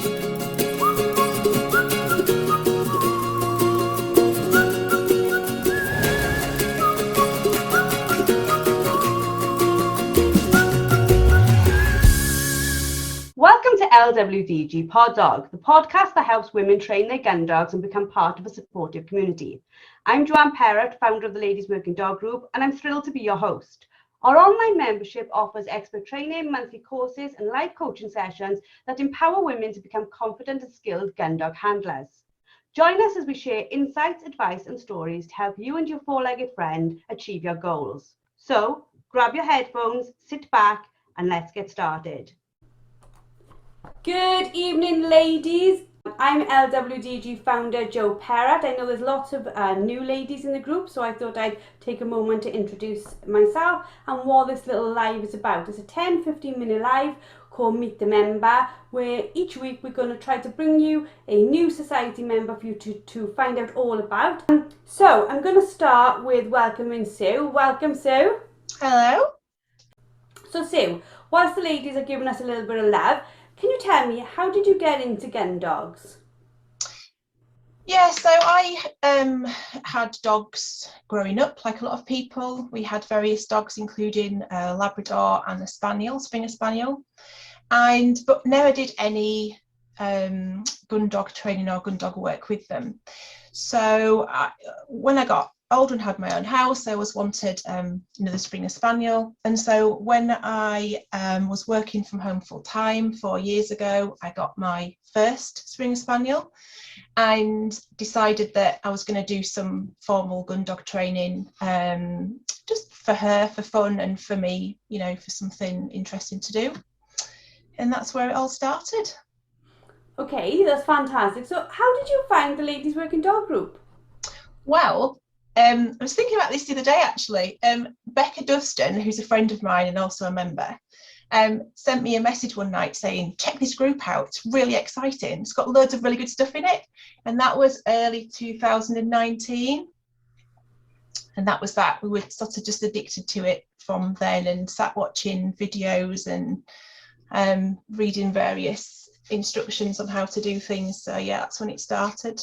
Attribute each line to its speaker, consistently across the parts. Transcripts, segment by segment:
Speaker 1: Welcome to LWDG Pod Dog, the podcast that helps women train their gun dogs and become part of a supportive community. I'm Joanne Perrott, founder of the Ladies Working Dog Group, and I'm thrilled to be your host. Our online membership offers expert training, monthly courses, and live coaching sessions that empower women to become confident and skilled gun dog handlers. Join us as we share insights, advice, and stories to help you and your four-legged friend achieve your goals. So, grab your headphones, sit back, and let's get started. Good evening, ladies. I'm LWDG founder Jo Perrott. I know there's lots of new ladies in the group, so I thought I'd take a moment to introduce myself and what this little live is about. It's a 10-15 minute live called Meet the Member, where each week we're going to try to bring you a new society member for you to find out all about. So I'm going to start with welcoming Sue. Welcome, Sue.
Speaker 2: Hello.
Speaker 1: So Sue, whilst the ladies are giving us a little bit of love, can you tell me, how did you get into gun dogs?
Speaker 2: Yeah, so I had dogs growing up, like a lot of people. We had various dogs, including a Labrador and a Spaniel, Springer Spaniel, but never did any gun dog training or gun dog work with them. So when I got older and had my own house, I always wanted another Springer Spaniel. And so when I was working from home full time 4 years ago, I got my first Springer Spaniel and decided that I was going to do some formal gun dog training, just for her, for fun, and for me, you know, for something interesting to do. And that's where it all started.
Speaker 1: Okay, that's fantastic. So how did you find the Ladies Working Dog Group?
Speaker 2: Well, I was thinking about this the other day, actually. Becca Dustin, who's a friend of mine and also a member, sent me a message one night saying, check this group out, it's really exciting, it's got loads of really good stuff in it. And that was early 2019. And that was that. We were sort of just addicted to it from then and sat watching videos and reading various instructions on how to do things. So yeah, that's when it started.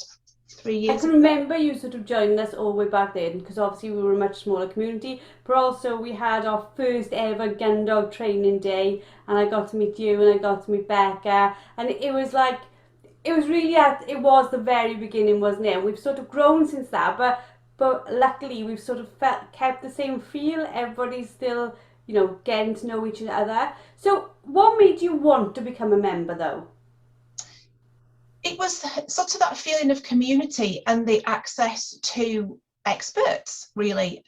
Speaker 2: 3 years
Speaker 1: I can
Speaker 2: ago.
Speaker 1: remember you sort of joining us all the way back then, because obviously we were a much smaller community, but also we had our first ever gun dog training day, and I got to meet you and I got to meet Becca, and it was the very beginning, wasn't it? We've sort of grown since that, but luckily we've sort of kept the same feel. Everybody's still, you know, getting to know each other. So what made you want to become a member though?
Speaker 2: It was sort of that feeling of community and the access to experts, really,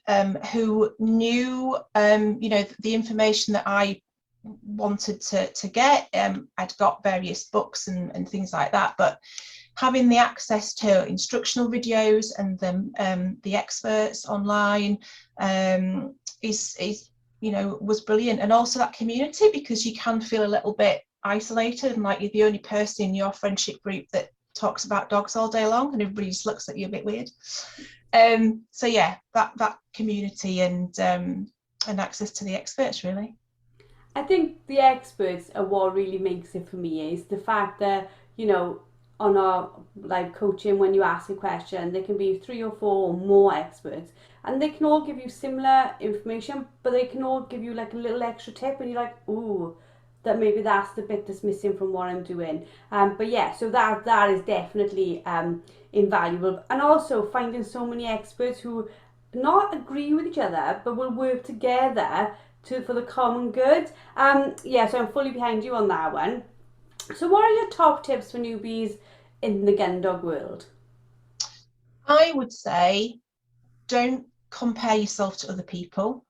Speaker 2: who knew, you know, the information that I wanted to get. I'd got various books and things like that, but having the access to instructional videos and the experts online is you know, was brilliant. And also that community, because you can feel a little bit isolated and like you're the only person in your friendship group that talks about dogs all day long and everybody just looks at you a bit weird. So yeah, that community and access to the experts, really.
Speaker 1: I think the experts are what really makes it for me, is the fact that, you know, on our live coaching, when you ask a question, there can be 3 or 4 or more experts, and they can all give you similar information, but they can all give you like a little extra tip, and you're like, ooh, that maybe that's the bit that's missing from what I'm doing. But yeah, so that is definitely invaluable. And also finding so many experts who not agree with each other, but will work together for the common good. Yeah, so I'm fully behind you on that one. So what are your top tips for newbies in the gun dog world?
Speaker 2: I would say don't compare yourself to other people,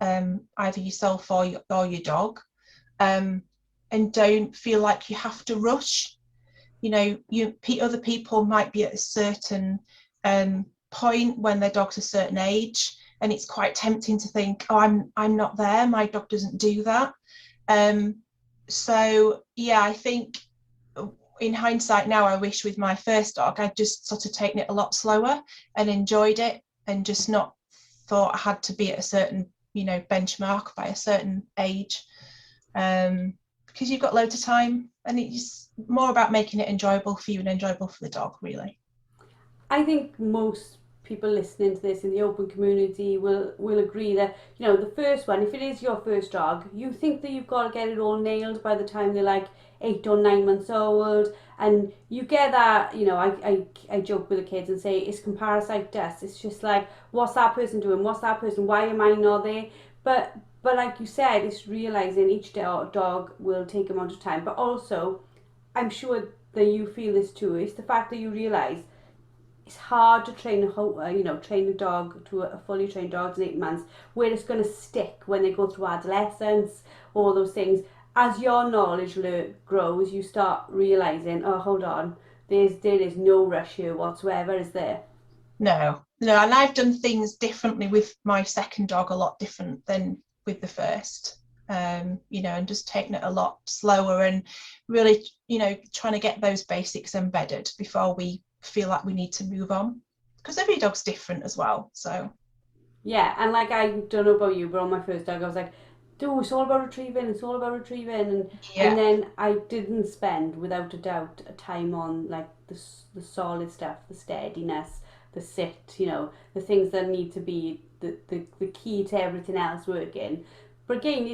Speaker 2: either yourself or your dog. And don't feel like you have to rush. You know, other people might be at a certain point when their dog's a certain age, and it's quite tempting to think, oh, I'm not there, my dog doesn't do that. So yeah, I think in hindsight now, I wish with my first dog I'd just sort of taken it a lot slower and enjoyed it, and just not thought I had to be at a certain, you know, benchmark by a certain age. because you've got loads of time, and it's more about making it enjoyable for you and enjoyable for the dog, really.
Speaker 1: I think most people listening to this in the open community will agree that, you know, the first one, if it is your first dog, you think that you've got to get it all nailed by the time they're like 8 or 9 months old, and you get that, you know, I joke with the kids and say it's comparasitis. It's just like, what's that person doing, what's that person, why am I not there? But like you said, it's realizing each dog will take a amount of time, but also I'm sure that you feel this too. It's the fact that you realize it's hard to train train a dog to a fully trained dog in 8 months, where it's going to stick when they go through adolescence, all those things. As your knowledge grows, you start realizing, oh, hold on, there is no rush here whatsoever, is there?
Speaker 2: No, no, and I've done things differently with my second dog, a lot different than with the first. And just taking it a lot slower and really, trying to get those basics embedded before we feel like we need to move on, because every dog's different as well. So
Speaker 1: Yeah, and like, I don't know about you, but on my first dog I was like, dude, it's all about retrieving, it's all about retrieving, and
Speaker 2: yeah,
Speaker 1: then I didn't spend, without a doubt, a time on like the solid stuff, the steadiness, the sit, the things that need to be the key to everything else working. But again,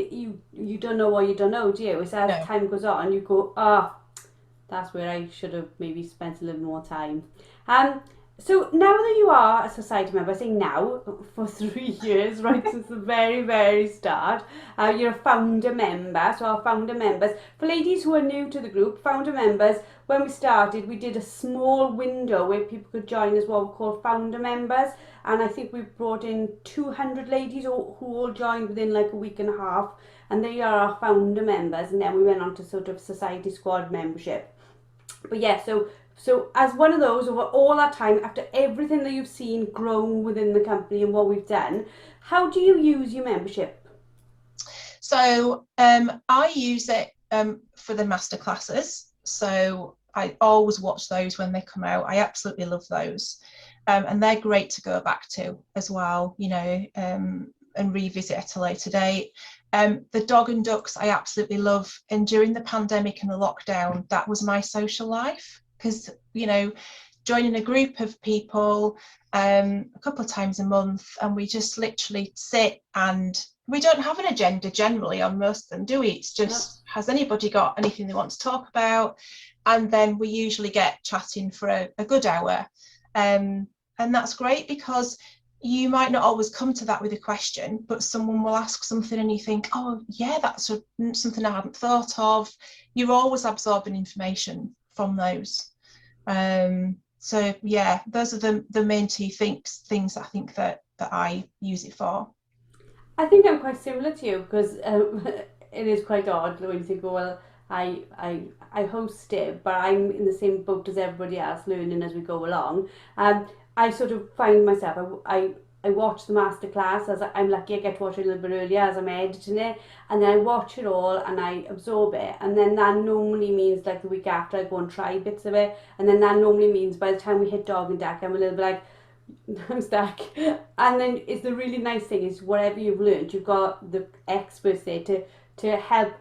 Speaker 1: you don't know what you don't know, do you? It's as
Speaker 2: no.
Speaker 1: time goes on, you go, that's where I should have maybe spent a little more time. So now that you are a society member, I say now, for 3 years, right, since the very, very start, you're a founder member. So our founder members, for ladies who are new to the group, founder members, when we started, we did a small window where people could join as what we call founder members. And I think we brought in 200 ladies who all joined within like a week and a half. And they are our founder members. And then we went on to sort of society squad membership. But yeah, so as one of those, over all that time, after everything that you've seen grown within the company and what we've done, how do you use your membership?
Speaker 2: So I use it for the masterclasses. So I always watch those when they come out. I absolutely love those. And they're great to go back to as well, and revisit at a later date. The dog and ducks I absolutely love. And during the pandemic and the lockdown, that was my social life, because, joining a group of people a couple of times a month, and we just literally sit, and we don't have an agenda generally on most of them, do we? It's
Speaker 1: No.
Speaker 2: just, has anybody got anything they want to talk about? And then we usually get chatting for a good hour. And that's great, because you might not always come to that with a question, but someone will ask something and you think, oh yeah, that's something I hadn't thought of. You're always absorbing information from those. So yeah, those are the main two things I think that I use it for.
Speaker 1: I think I'm quite similar to you, because it is quite odd when you think, oh, well, I host it, but I'm in the same boat as everybody else, learning as we go along. I sort of find myself, I watch the masterclass, as I'm lucky I get to watch it a little bit earlier as I'm editing it, and then I watch it all and I absorb it, and then that normally means like the week after I go and try bits of it, and then that normally means by the time we hit dog and duck, I'm a little bit like, I'm stuck. And then it's the really nice thing is, whatever you've learned, you've got the experts there to help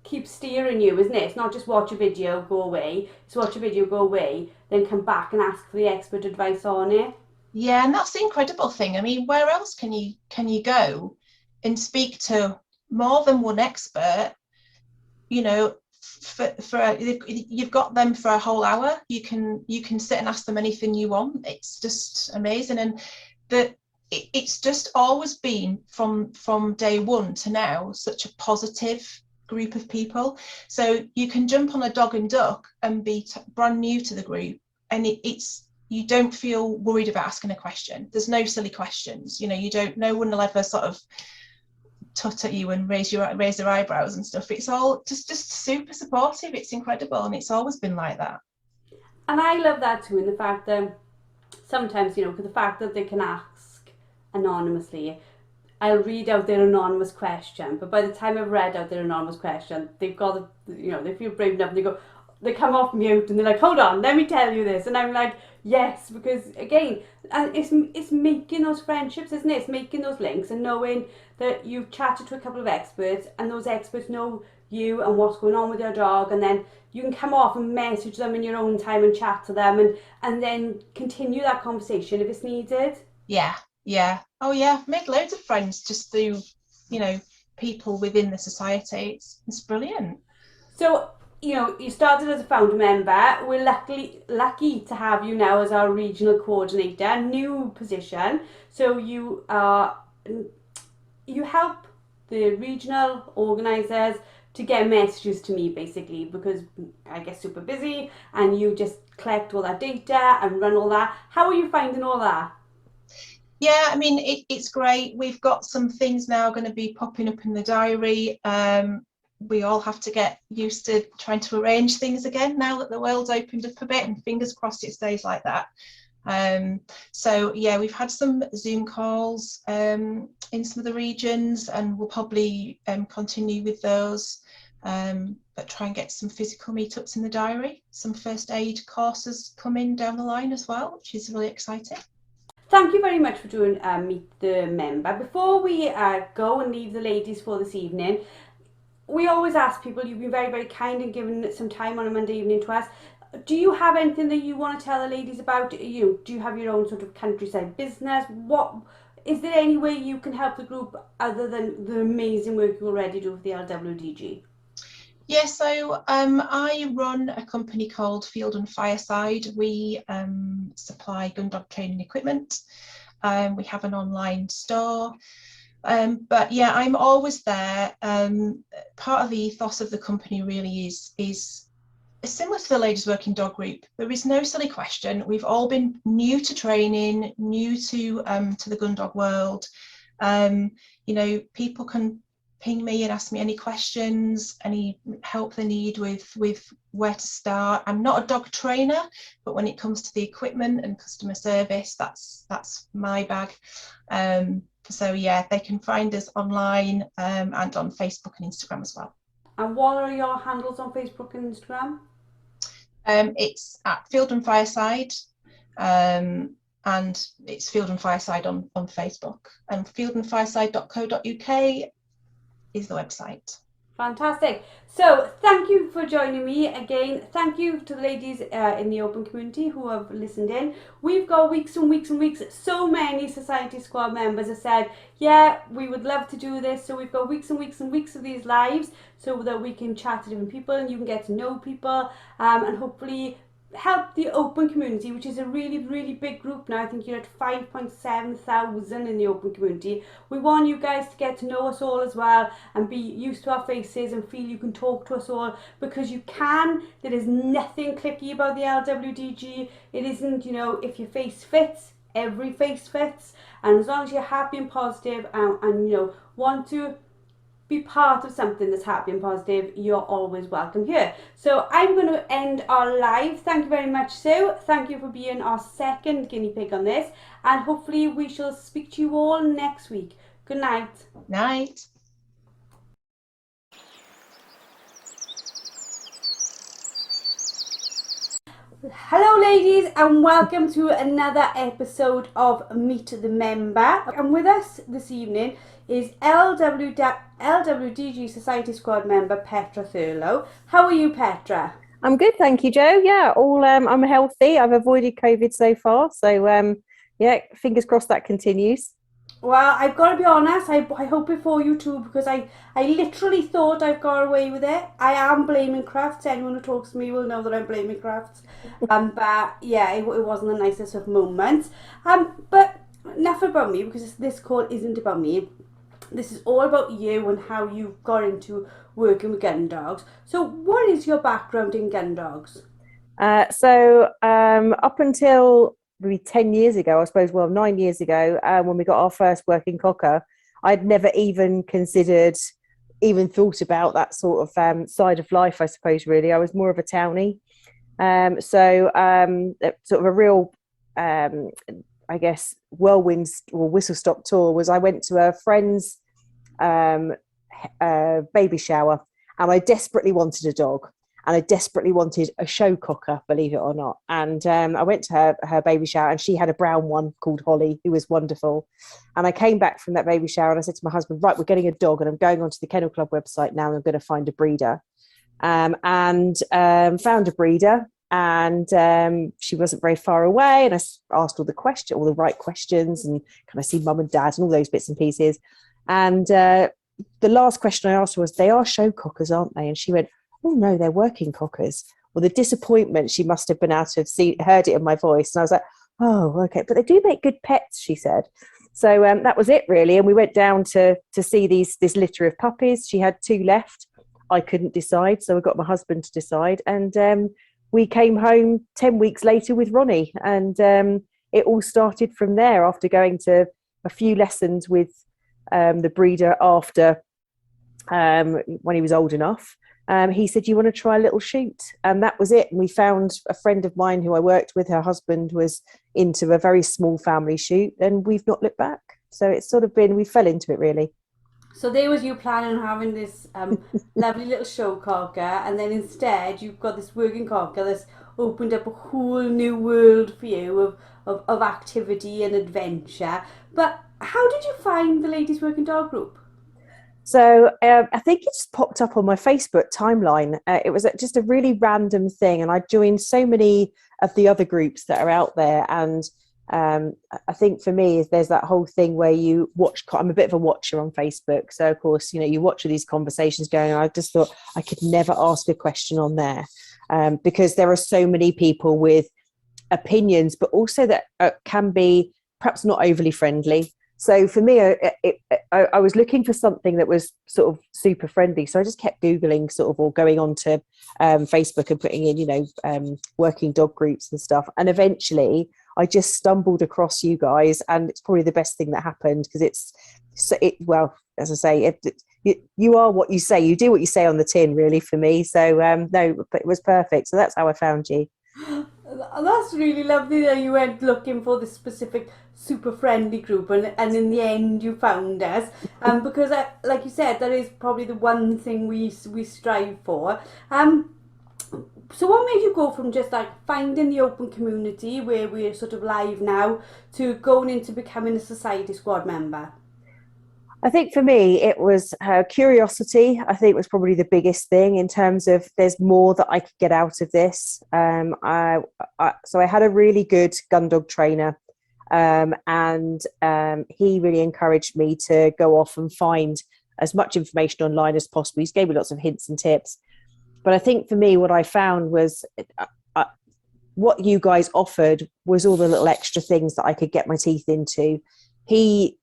Speaker 1: keep steering you, isn't it? It's not just watch a video, go away. It's watch a video, go away, then come back and ask for the expert advice on it.
Speaker 2: Yeah, and that's the incredible thing. I mean, where else can you go and speak to more than one expert? You know, you've got them for a whole hour. You can sit and ask them anything you want. It's just amazing. And it's just always been, from day one to now, such a positive group of people. So you can jump on a dog and duck and be brand new to the group, and it's, you don't feel worried about asking a question. There's no silly questions. No one will ever sort of tut at you and raise their eyebrows and stuff. It's all just super supportive. It's incredible, and it's always been like that.
Speaker 1: And I love that too, in the fact that sometimes, because the fact that they can ask anonymously, I'll read out their anonymous question, but by the time I've read out their anonymous question, they've got, they feel brave enough, and they come off mute and they're like, hold on, let me tell you this. And I'm like, yes, because again, it's making those friendships, isn't it? It's making those links and knowing that you've chatted to a couple of experts, and those experts know you and what's going on with your dog, and then you can come off and message them in your own time and chat to them, and then continue that conversation if it's needed.
Speaker 2: Yeah, yeah. Oh yeah, I've made loads of friends just through, people within the society. It's brilliant.
Speaker 1: So, you started as a founder member. We're lucky to have you now as our regional coordinator, new position. So you help the regional organisers to get messages to me, basically, because I get super busy and you just collect all that data and run all that. How are you finding all that?
Speaker 2: Yeah, I mean, it's great. We've got some things now going to be popping up in the diary. We all have to get used to trying to arrange things again now that the world's opened up a bit, and fingers crossed it stays like that. So yeah, we've had some Zoom calls in some of the regions, and we'll probably continue with those, but try and get some physical meetups in the diary. Some first aid courses coming down the line as well, which is really exciting.
Speaker 1: Thank you very much for doing Meet the Member. Before we go and leave the ladies for this evening, we always ask people, you've been very, very kind and given some time on a Monday evening to us. Do you have anything that you want to tell the ladies about? Do you have your own sort of countryside business? What is there any way you can help the group other than the amazing work you already do with the LWDG?
Speaker 2: Yeah, so I run a company called Field and Fireside. We supply gun dog training equipment. We have an online store. But yeah, I'm always there. Part of the ethos of the company really is similar to the Ladies Working Dog Group. There is no silly question. We've all been new to training, new to the gun dog world. People can ping me and ask me any questions, any help they need with where to start. I'm not a dog trainer, but when it comes to the equipment and customer service, that's my bag. So yeah, they can find us online and on Facebook and Instagram as well.
Speaker 1: And what are your handles on Facebook and Instagram?
Speaker 2: It's at Field and Fireside, and it's Field and Fireside on Facebook, and fieldandfireside.co.uk is the website.
Speaker 1: Fantastic. So thank you for joining me again. Thank you to the ladies in the open community who have listened in. We've got weeks and weeks and weeks. So many Society Squad members have said, yeah, we would love to do this. So we've got weeks and weeks and weeks of these lives so that we can chat to different people and you can get to know people, and hopefully help the open community, which is a really, really big group now. I think you're at 5.7 thousand in the open community. We want you guys to get to know us all as well and be used to our faces and feel you can talk to us all, because you can. There is nothing clicky about the LWDG. It isn't, if your face fits, every face fits, and as long as you're happy and positive and want to be part of something that's happy and positive, you're always welcome here. So I'm going to end our live. Thank you very much, Sue. Thank you for being our second guinea pig on this, and hopefully we shall speak to you all next week. Good night.
Speaker 2: Night.
Speaker 1: Hello ladies, and welcome to another episode of Meet the Member. And with us this evening is LWDG Society Squad member Petra Thurlow. How are you, Petra?
Speaker 3: I'm good, thank you, Jo. Yeah, I'm healthy. I've avoided COVID so far, so yeah, fingers crossed that continues.
Speaker 1: Well, I've got to be honest, I hope it for you too, because I literally thought I've got away with it. I am blaming Crafts. Anyone who talks to me will know that I'm blaming Crafts. But yeah, it wasn't the nicest of moments. But enough about me, because this call isn't about me. This is all about you and how you got into working with gun dogs. So what is your background in gun dogs?
Speaker 3: So up until maybe 10 years ago, I suppose, 9 years ago, when we got our first working cocker, I'd never even thought about that sort of side of life, I suppose, really. I was more of a townie. Sort of a real, I guess, whirlwind or whistle-stop tour was I went to a friend's baby shower, and I desperately wanted a dog. and I desperately wanted a show cocker, believe it or not. And I went to her baby shower, and she had a brown one called Holly, who was wonderful. And I came back from that baby shower and I said to my husband, right, we're getting a dog, and I'm going onto the Kennel Club website now, and I'm going to find a breeder. And found a breeder, and she wasn't very far away, and I asked all the right questions, and can I see mum and dad and all those bits and pieces. And the last question I asked her was, they are show cockers, aren't they? And she went, oh no, they're working cockers. Well, the disappointment, she must have been out to have heard it in my voice. And I was like, oh, okay, but they do make good pets, she said. So that was it really. And we went down to see this litter of puppies. She had 2 left. I couldn't decide, so I got my husband to decide. And we came home 10 weeks later with Ronnie. And it all started from there, after going to a few lessons with the breeder after when he was old enough. He said, you want to try a little shoot? And that was it. And we found a friend of mine who I worked with, her husband was into a very small family shoot, and we've not looked back. So it's sort of been, we fell into it really.
Speaker 1: So there was you planning on having this lovely little show cocker, and then instead you've got this working cocker that's opened up a whole new world for you of activity and adventure. But how did you find the Ladies Working Dog group?
Speaker 3: So I think it just popped up on my Facebook timeline. It was just a really random thing, and I joined so many of the other groups that are out there. And I think for me, there's that whole thing where you watch. I'm a bit of a watcher on Facebook, so of course, you watch all these conversations going. And I just thought I could never ask a question on there because there are so many people with opinions, but also that can be perhaps not overly friendly. So for me, I was looking for something that was sort of super friendly. So I just kept Googling sort of, or going on to Facebook and putting in, working dog groups and stuff. And eventually I just stumbled across you guys, and it's probably the best thing that happened, because well, as I say, you are what you say. You do what you say on the tin, really, for me. So no, but it was perfect. So that's how I found you.
Speaker 1: That's really lovely that you went looking for this specific super friendly group, and in the end you found us, because like you said, that is probably the one thing we strive for. So what made you go from just like finding the open community where we're sort of live now to going into becoming a society squad member?
Speaker 3: I think for me, it was curiosity. I think was probably the biggest thing, in terms of there's more that I could get out of this. So I had a really good gun dog trainer, and he really encouraged me to go off and find as much information online as possible. He gave me lots of hints and tips. But I think for me, what I found was what you guys offered was all the little extra things that I could get my teeth into. He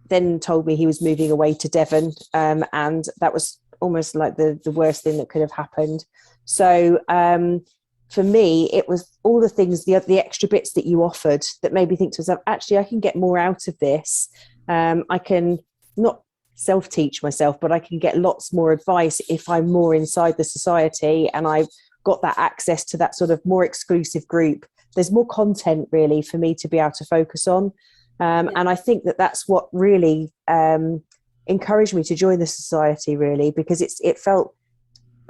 Speaker 3: then told me he was moving away to Devon, and that was almost like the worst thing that could have happened. So for me, it was all the things, the extra bits that you offered, that made me think to myself, actually, I can get more out of this. I can not self-teach myself, but I can get lots more advice if I'm more inside the society, and I've got that access to that sort of more exclusive group. There's more content really for me to be able to focus on. And I think that's what really encouraged me to join the society, really, because it felt,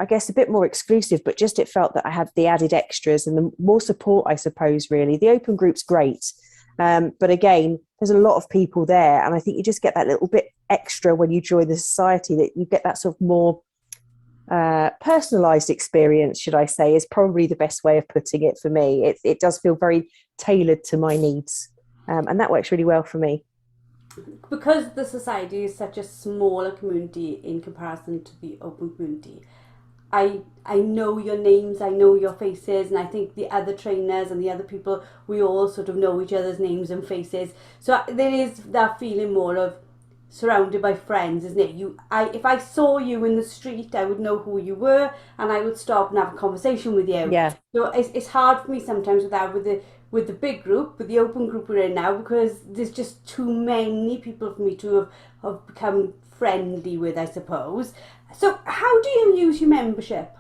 Speaker 3: I guess, a bit more exclusive, but just it felt that I had the added extras and the more support, I suppose, really. The open group's great. But again, there's a lot of people there. And I think you just get that little bit extra when you join the society, that you get that sort of more personalized experience, should I say, is probably the best way of putting it for me. It does feel very tailored to my needs. And that works really well for me.
Speaker 1: Because the society is such a smaller community in comparison to the open community, I know your names, I know your faces, and I think the other trainers and the other people, we all sort of know each other's names and faces. So there is that feeling more of surrounded by friends, isn't it? If I saw you in the street, I would know who you were, and I would stop and have a conversation with you.
Speaker 3: Yeah.
Speaker 1: So it's hard for me sometimes with the big group, with the open group we're in now, because there's just too many people for me to have become friendly with, I suppose. So how do you use your membership?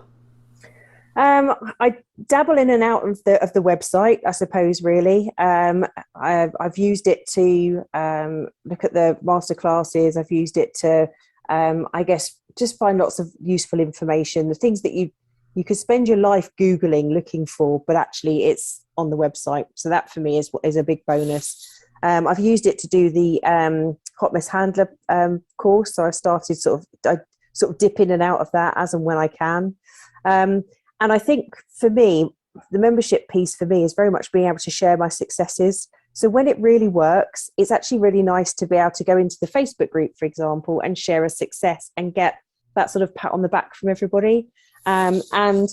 Speaker 3: I dabble in and out of the website, I suppose, really. I've used it to look at the master classes. I've used it to, I guess, just find lots of useful information, the things that you you could spend your life Googling looking for, but actually it's on the website. So that for me is a big bonus. I've used it to do the Hot Mess Handler course. So I've started I sort of dip in and out of that as and when I can. And I think for me, the membership piece for me is very much being able to share my successes. So when it really works, it's actually really nice to be able to go into the Facebook group, for example, and share a success and get that sort of pat on the back from everybody. And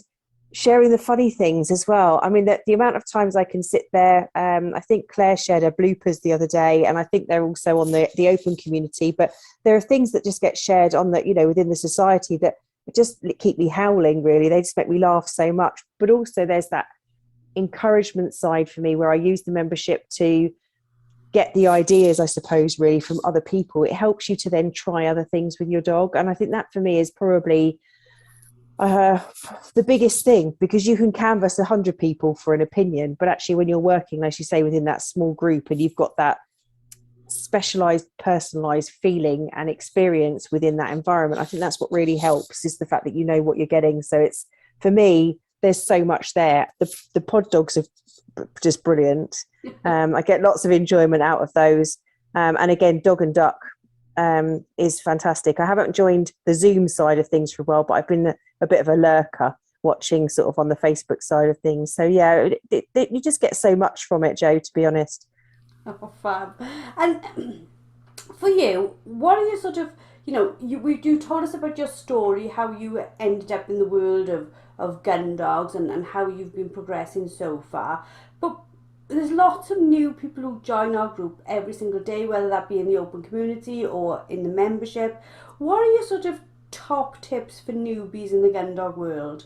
Speaker 3: sharing the funny things as well. I mean, the amount of times I can sit there, I think Claire shared her bloopers the other day, and I think they're also on the open community, but there are things that just get shared on the, within the society that just keep me howling, really. They just make me laugh so much. But also there's that encouragement side for me where I use the membership to get the ideas, I suppose, really from other people. It helps you to then try other things with your dog. And I think that for me is probably the biggest thing, because you can canvass 100 people for an opinion, but actually when you're working, as you say, within that small group and you've got that specialized, personalized feeling and experience within that environment, I think that's what really helps, is the fact that you know what you're getting. So it's, for me, there's so much there. The pod dogs are just brilliant. I get lots of enjoyment out of those. And again, Dog and Duck is fantastic. I haven't joined the Zoom side of things for a while, but I've been a bit of a lurker watching sort of on the Facebook side of things. So yeah, you just get so much from it, Jo, to be honest.
Speaker 1: Oh, fab. And for you, what are your sort of, you told us about your story, how you ended up in the world of gun dogs and how you've been progressing so far. But there's lots of new people who join our group every single day, whether that be in the open community or in the membership. What are your sort of top tips for newbies in the gun dog world?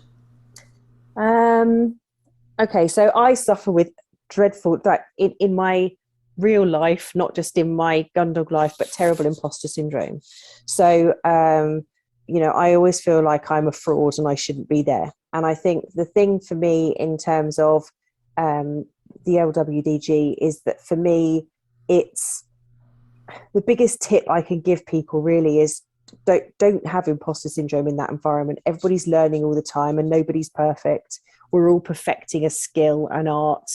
Speaker 3: Okay, so I suffer with dreadful, like in my real life, not just in my gun dog life, but terrible imposter syndrome. So, I always feel like I'm a fraud and I shouldn't be there. And I think the thing for me in terms of the LWDG is that for me, it's the biggest tip I can give people really is don't have imposter syndrome in that environment. Everybody's learning all the time and nobody's perfect. We're all perfecting a skill, an art,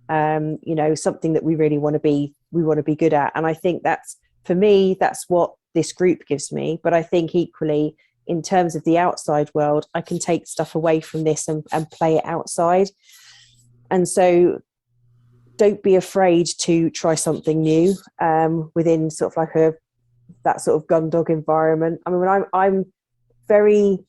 Speaker 3: something that we really want to be good at. And I think that's, for me, that's what this group gives me. But I think equally, in terms of the outside world, I can take stuff away from this and play it outside. And so don't be afraid to try something new within sort of like that sort of gun dog environment. I mean, I'm very,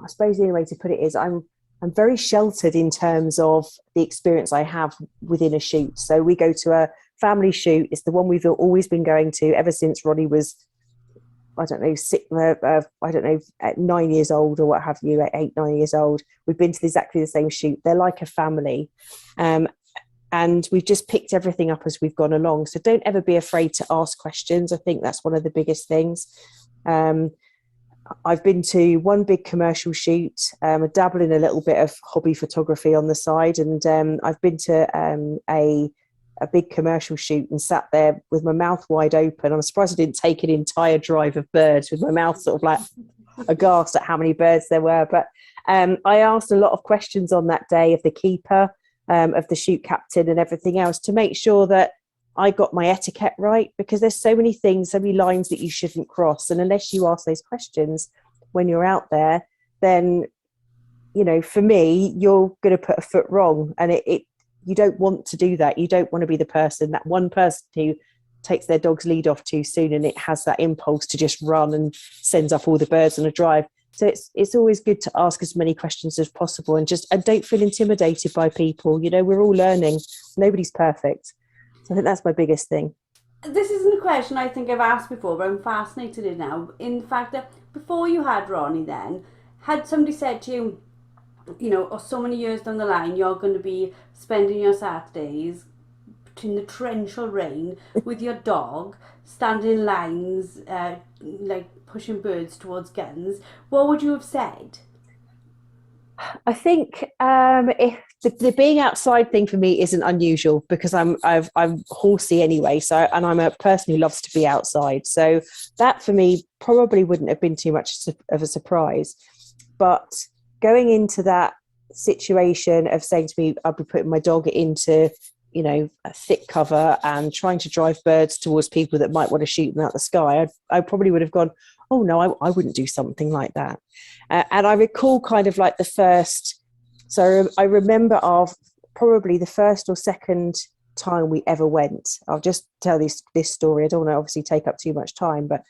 Speaker 3: I suppose the only way to put it is I'm very sheltered in terms of the experience I have within a shoot. So we go to a family shoot. It's the one we've always been going to ever since Ronnie was, 9 years old or what have you, 8, 9 years old. We've been to exactly the same shoot. They're like a family. And we've just picked everything up as we've gone along. So don't ever be afraid to ask questions. I think that's one of the biggest things. I've been to one big commercial shoot. I dabble in a little bit of hobby photography on the side. And I've been to a big commercial shoot and sat there with my mouth wide open. I'm surprised I didn't take an entire drive of birds with my mouth sort of like aghast at how many birds there were. But I asked a lot of questions on that day of the keeper, of the shoot captain and everything else to make sure that I got my etiquette right, because there's so many things, so many lines that you shouldn't cross. And unless you ask those questions when you're out there, then, for me, you're going to put a foot wrong. And you don't want to do that. You don't want to be that one person who takes their dog's lead off too soon and it has that impulse to just run and sends off all the birds on a drive. So it's always good to ask as many questions as possible and don't feel intimidated by people. We're all learning. Nobody's perfect. So I think that's my biggest thing.
Speaker 1: This isn't a question I think I've asked before, but I'm fascinated in now. In the fact that before you had Ronnie then, had somebody said to you, or so many years down the line, you're going to be spending your Saturdays in the torrential rain with your dog, standing in lines, like pushing birds towards guns, what would you have said?
Speaker 3: I think if the being outside thing for me isn't unusual, because I'm horsey anyway. So, and I'm a person who loves to be outside. So that for me probably wouldn't have been too much of a surprise. But going into that situation of saying to me, I'll be putting my dog into, you know, a thick cover and trying to drive birds towards people that might want to shoot them out the sky, I probably would have gone, oh no, I wouldn't do something like that. And I recall kind of like the first, so I remember probably the first or second time we ever went. I'll just tell this story. I don't want to obviously take up too much time, but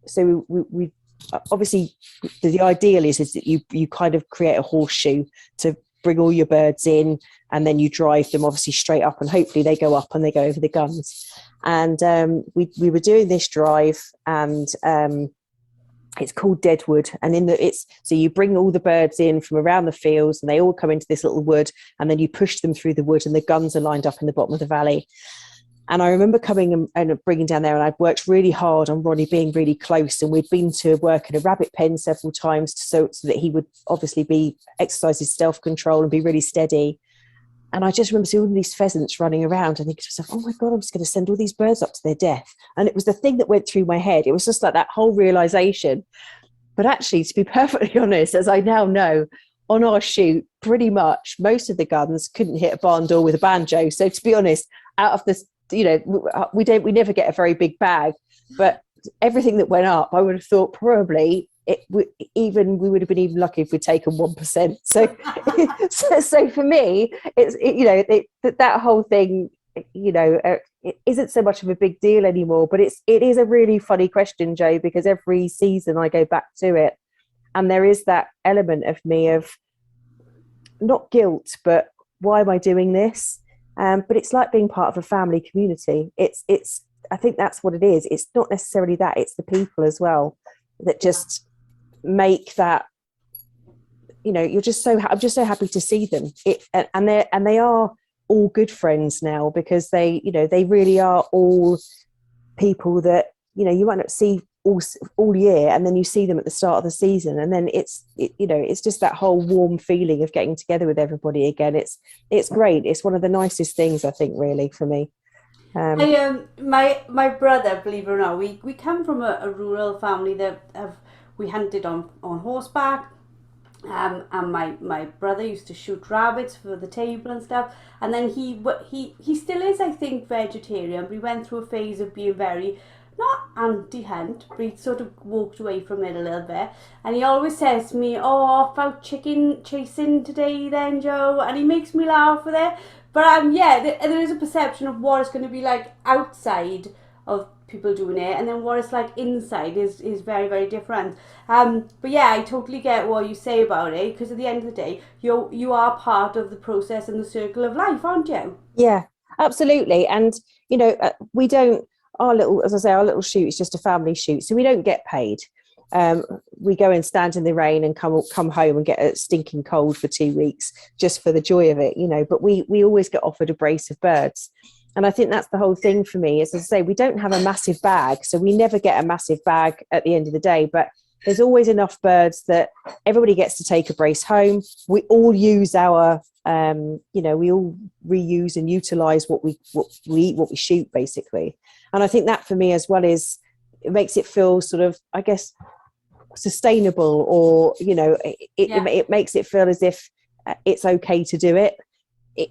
Speaker 3: so we obviously the ideal is that you kind of create a horseshoe to bring all your birds in, and then you drive them obviously straight up, and hopefully they go up and they go over the guns. And we were doing this drive, and it's called Deadwood, and so you bring all the birds in from around the fields, and they all come into this little wood, and then you push them through the wood, and the guns are lined up in the bottom of the valley. And I remember coming and bringing down there, and I'd worked really hard on Ronnie being really close, and we'd been to work in a rabbit pen several times so that he would obviously exercise his self-control and be really steady. And I just remember seeing all these pheasants running around and thinking to myself, oh my God, I'm just going to send all these birds up to their death. And it was the thing that went through my head. It was just like that whole realization. But actually, to be perfectly honest, as I now know, on our shoot, pretty much most of the guns couldn't hit a barn door with a banjo. So to be honest, out of this, you know, we never get a very big bag, but everything that went up, I would have thought probably we would have been even lucky if we'd taken 1%. So for me, that whole thing, you know, it isn't so much of a big deal anymore. But it is a really funny question, Joe, because every season I go back to it, and there is that element of me of not guilt, but why am I doing this? But it's like being part of a family community. I think that's what it is. It's not necessarily that, it's the people as well that just make that, you know, I'm just so happy to see them. And they are all good friends now, because they really are all people that, you know, you might not see all year, and then you see them at the start of the season, and then it's just that whole warm feeling of getting together with everybody again. It's great. It's one of the nicest things, I think, really, for me.
Speaker 1: My brother, believe it or not, we come from a rural family that we hunted on horseback. And my brother used to shoot rabbits for the table and stuff, and then he still is, I think, vegetarian, but he went through a phase of being very, not anti-hunt, but he sort of walked away from it a little bit. And he always says to me, oh, off out chicken chasing today then, Joe, and he makes me laugh with it. But there is a perception of what it's going to be like outside of people doing it, and then what it's like inside is very, very different. But yeah, I totally get what you say about it, because at the end of the day, you are part of the process and the circle of life, aren't you?
Speaker 3: Yeah, absolutely. And you know, our little shoot is just a family shoot, so we don't get paid. We go and stand in the rain and come home and get a stinking cold for 2 weeks just for the joy of it, you know. But we always get offered a brace of birds. And I think that's the whole thing for me, is, as I say, we don't have a massive bag, so we never get a massive bag at the end of the day, but there's always enough birds that everybody gets to take a brace home. We all use our, we all reuse and utilize what we eat, what we shoot, basically. And I think that for me as well it makes it feel sort of, I guess, sustainable, or, you know, it makes it feel as if it's okay to do it.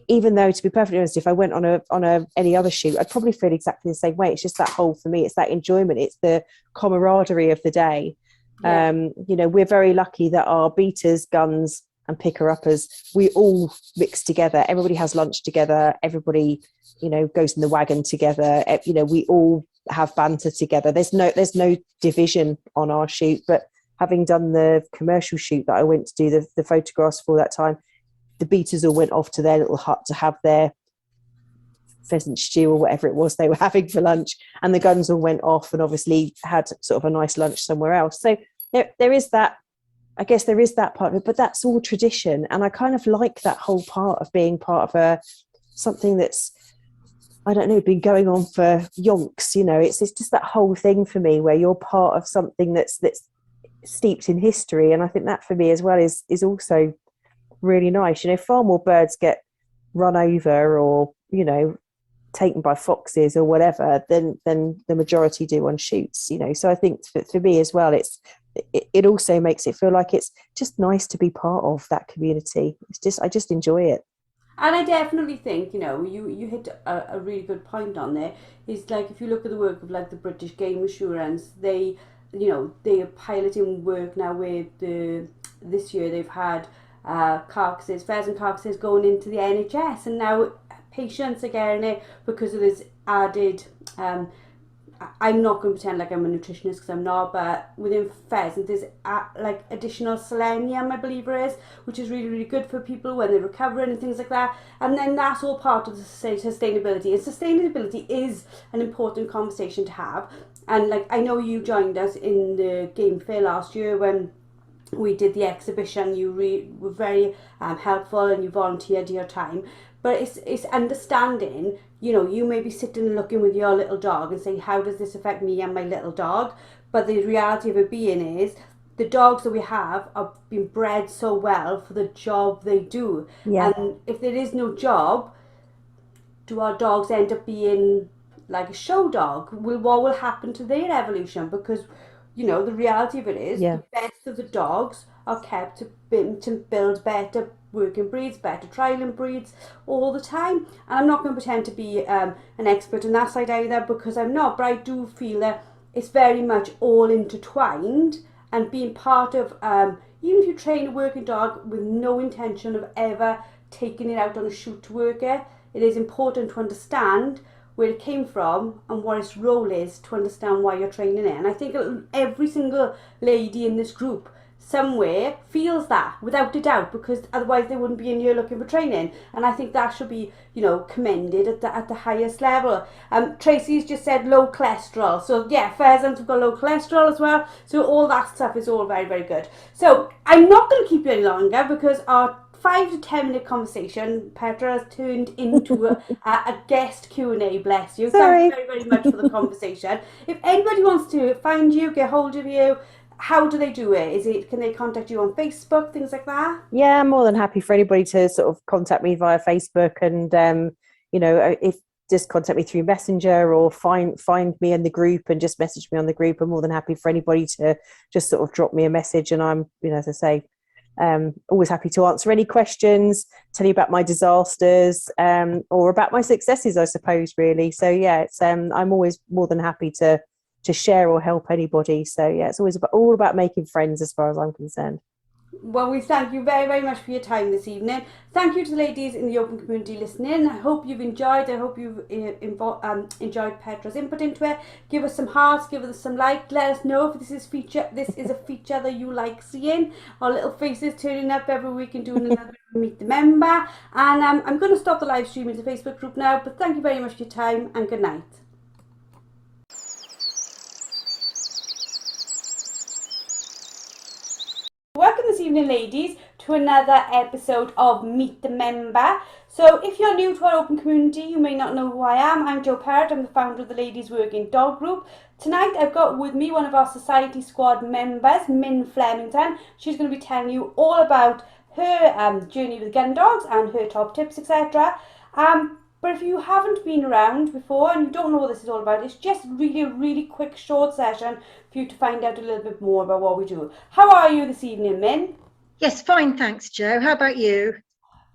Speaker 3: Even though, to be perfectly honest, if I went on any other shoot, I'd probably feel exactly the same way. It's just that whole, for me, it's that enjoyment, it's the camaraderie of the day. You know, we're very lucky that our beaters, guns and picker-uppers, we all mix together. Everybody has lunch together. Everybody, you know, goes in the wagon together. You know, we all have banter together. There's no division on our shoot. But having done the commercial shoot that I went to do the photographs for that time, the beaters all went off to their little hut to have their pheasant stew or whatever it was they were having for lunch, and the guns all went off and obviously had sort of a nice lunch somewhere else. So there is that, I guess there is that part of it, but that's all tradition. And I kind of like that whole part of being part of something that's, I don't know, been going on for yonks, you know. It's just that whole thing for me where you're part of something that's steeped in history. And I think that for me as well is also really nice. You know, far more birds get run over or, you know, taken by foxes or whatever than the majority do on shoots, you know. So I think for me as well, it also makes it feel like it's just nice to be part of that community. I just enjoy it.
Speaker 1: And I definitely think, you know, you hit a really good point on there. Is like if you look at the work of like the British Game Assurance, they, you know, they are piloting work now with this year they've had carcasses, pheasant carcasses going into the NHS, and now patients are getting it because of this added I'm not going to pretend like I'm a nutritionist because I'm not, but within pheasant there's like additional selenium, I believe it is, which is really, really good for people when they're recovering and things like that. And then that's all part of the sustainability. And sustainability is an important conversation to have. And like I know you joined us in the game fair last year when we did the exhibition. You were very helpful and you volunteered your time. But it's understanding, you know, you may be sitting and looking with your little dog and saying, how does this affect me and my little dog? But the reality of it being is the dogs that we have are being bred so well for the job they do.
Speaker 3: Yeah.
Speaker 1: And if there is no job, do our dogs end up being like a show dog? What will happen to their evolution? Because, you know, the reality of it is
Speaker 3: Yeah.
Speaker 1: the best of the dogs are kept to build better working breeds, better trialing breeds all the time. And I'm not going to pretend to be an expert on that side either, because I'm not, but I do feel that it's very much all intertwined, and being part of, even if you train a working dog with no intention of ever taking it out on a shoot to work it is important to understand where it came from and what its role is, to understand why you're training it. And I think every single lady in this group somewhere feels that without a doubt, because otherwise they wouldn't be in here looking for training. And I think that should be, you know, commended at the highest level. Tracy's just said low cholesterol, so yeah, pheasants have got low cholesterol as well, so all that stuff is all very, very good. So I'm not going to keep you any longer, because our 5 to 10 minute conversation, Petra, has turned into a guest Q&A. Bless you.
Speaker 3: Sorry.
Speaker 1: Thank you very, very much for the conversation. If anybody wants to find you, get hold of you, how do they do it? Can they contact you on Facebook, things like that?
Speaker 3: Yeah, I'm more than happy for anybody to sort of contact me via Facebook, and you know, if just contact me through Messenger, or find me in the group and just message me on the group. I'm more than happy for anybody to just sort of drop me a message, and I'm, you know, as I say, always happy to answer any questions, tell you about my disasters, or about my successes, I suppose, really. So yeah, it's I'm always more than happy to share or help anybody. So yeah, it's always all about making friends as far as I'm concerned.
Speaker 1: Well, we thank you very, very much for your time this evening. Thank you to the ladies in the open community listening. I hope you've enjoyed. I hope you've enjoyed Petra's input into it. Give us some hearts, give us some likes. Let us know if this is a feature that you like seeing. Our little faces turning up every week and doing another Meet the Member. And I'm going to stop the live stream into the Facebook group now. But thank you very much for your time, and good night. Welcome this evening, ladies, to another episode of Meet the Member. So if you're new to our open community, you may not know who I am. I'm Jo Parrott. I'm the founder of the Ladies Working Dog Group. Tonight I've got with me one of our Society Squad members, Min Flemington. She's going to be telling you all about her journey with gun dogs and her top tips, etc. But if you haven't been around before and you don't know what this is all about, it's just really a really quick short session for you to find out a little bit more about what we do. How are you this evening, Min?
Speaker 4: Yes, fine, thanks, Jo. How about you?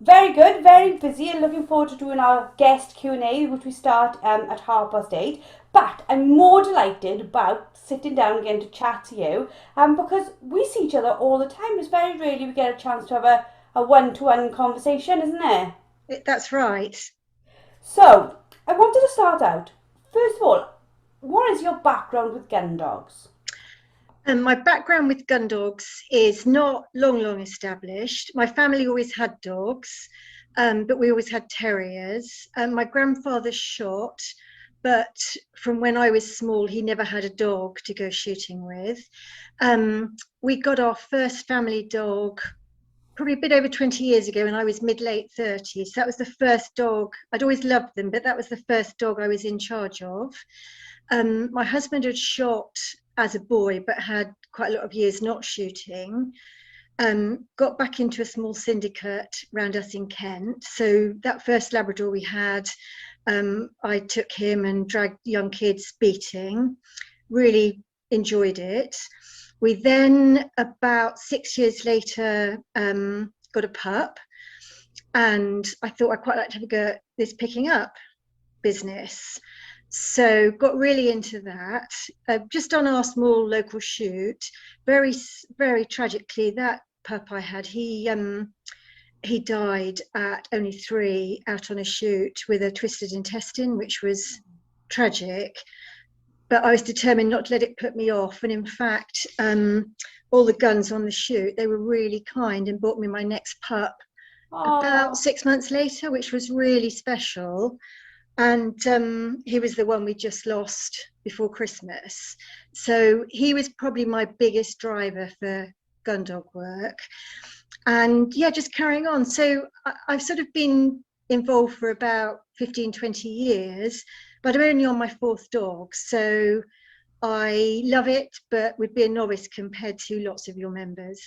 Speaker 1: Very good, very busy, and looking forward to doing our guest Q&A, which we start at 8:30. But I'm more delighted about sitting down again to chat to you, because we see each other all the time. It's very rarely we get a chance to have a one-to-one conversation, isn't it?
Speaker 4: That's right.
Speaker 1: So, I wanted to start out, first of all, what is your background with gun dogs?
Speaker 4: My background with gun dogs is not long established. My family always had dogs, but we always had terriers. My grandfather shot, but from when I was small, he never had a dog to go shooting with. We got our first family dog probably a bit over 20 years ago, and I was mid-late 30s. That was the first dog. I'd always loved them, but that was the first dog I was in charge of. My husband had shot as a boy, but had quite a lot of years not shooting. Got back into a small syndicate around us in Kent. So that first Labrador we had I took him and dragged young kids beating. Really enjoyed it. We then, about 6 years later, got a pup, and I thought I'd quite like to have a go at this picking up business. So got really into that. Just on our small local shoot, very, very tragically, that pup I had, he died at only 3 out on a shoot with a twisted intestine, which was tragic. But I was determined not to let it put me off. And in fact, all the guns on the shoot, they were really kind and bought me my next pup about 6 months later, which was really special. And he was the one we just lost before Christmas. So he was probably my biggest driver for gun dog work. And yeah, just carrying on. So I've sort of been involved for about 15, 20 years, but I'm only on my 4th dog. So I love it, but would be a novice compared to lots of your members.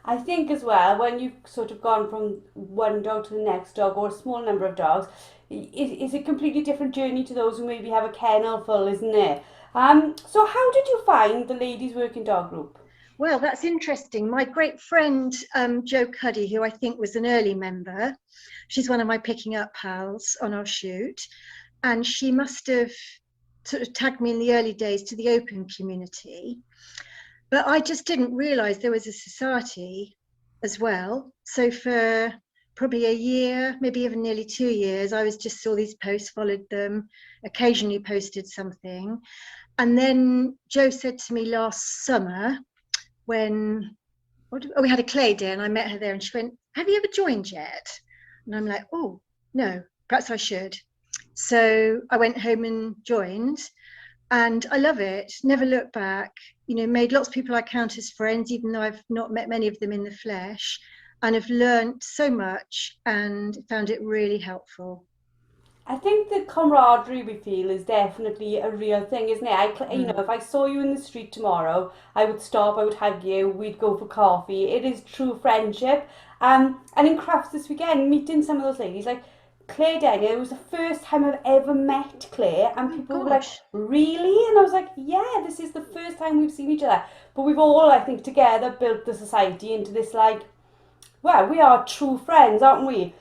Speaker 1: I think as well, when you've sort of gone from one dog to the next dog, or a small number of dogs, it's a completely different journey to those who maybe have a kennel full, isn't it? So how did you find the Ladies Working Dog Group?
Speaker 4: Well, that's interesting. My great friend, Jo Cuddy, who I think was an early member, she's one of my picking up pals on our shoot, and she must have sort of tagged me in the early days to the open community. But I just didn't realise there was a society as well. So for probably a year, maybe even nearly 2 years, I just saw these posts, followed them, occasionally posted something. And then Jo said to me last summer, when we had a clay day and I met her there, and she went, "Have you ever joined yet?" And I'm like, "Oh, no, perhaps I should." So I went home and joined, and I love it. Never looked back. You know, made lots of people I count as friends, even though I've not met many of them in the flesh, and have learned so much and found it really helpful.
Speaker 1: I think the camaraderie we feel is definitely a real thing, isn't it? You know, if I saw you in the street tomorrow, I would stop, I would hug you, we'd go for coffee. It is true friendship. And in crafts this weekend, meeting some of those ladies, like Claire Denny, it was the first time I've ever met Claire, and people were like, "Really?" And I was like, "Yeah, this is the first time we've seen each other." But we've all, I think, together built the society into this, like, well, we are true friends, aren't we?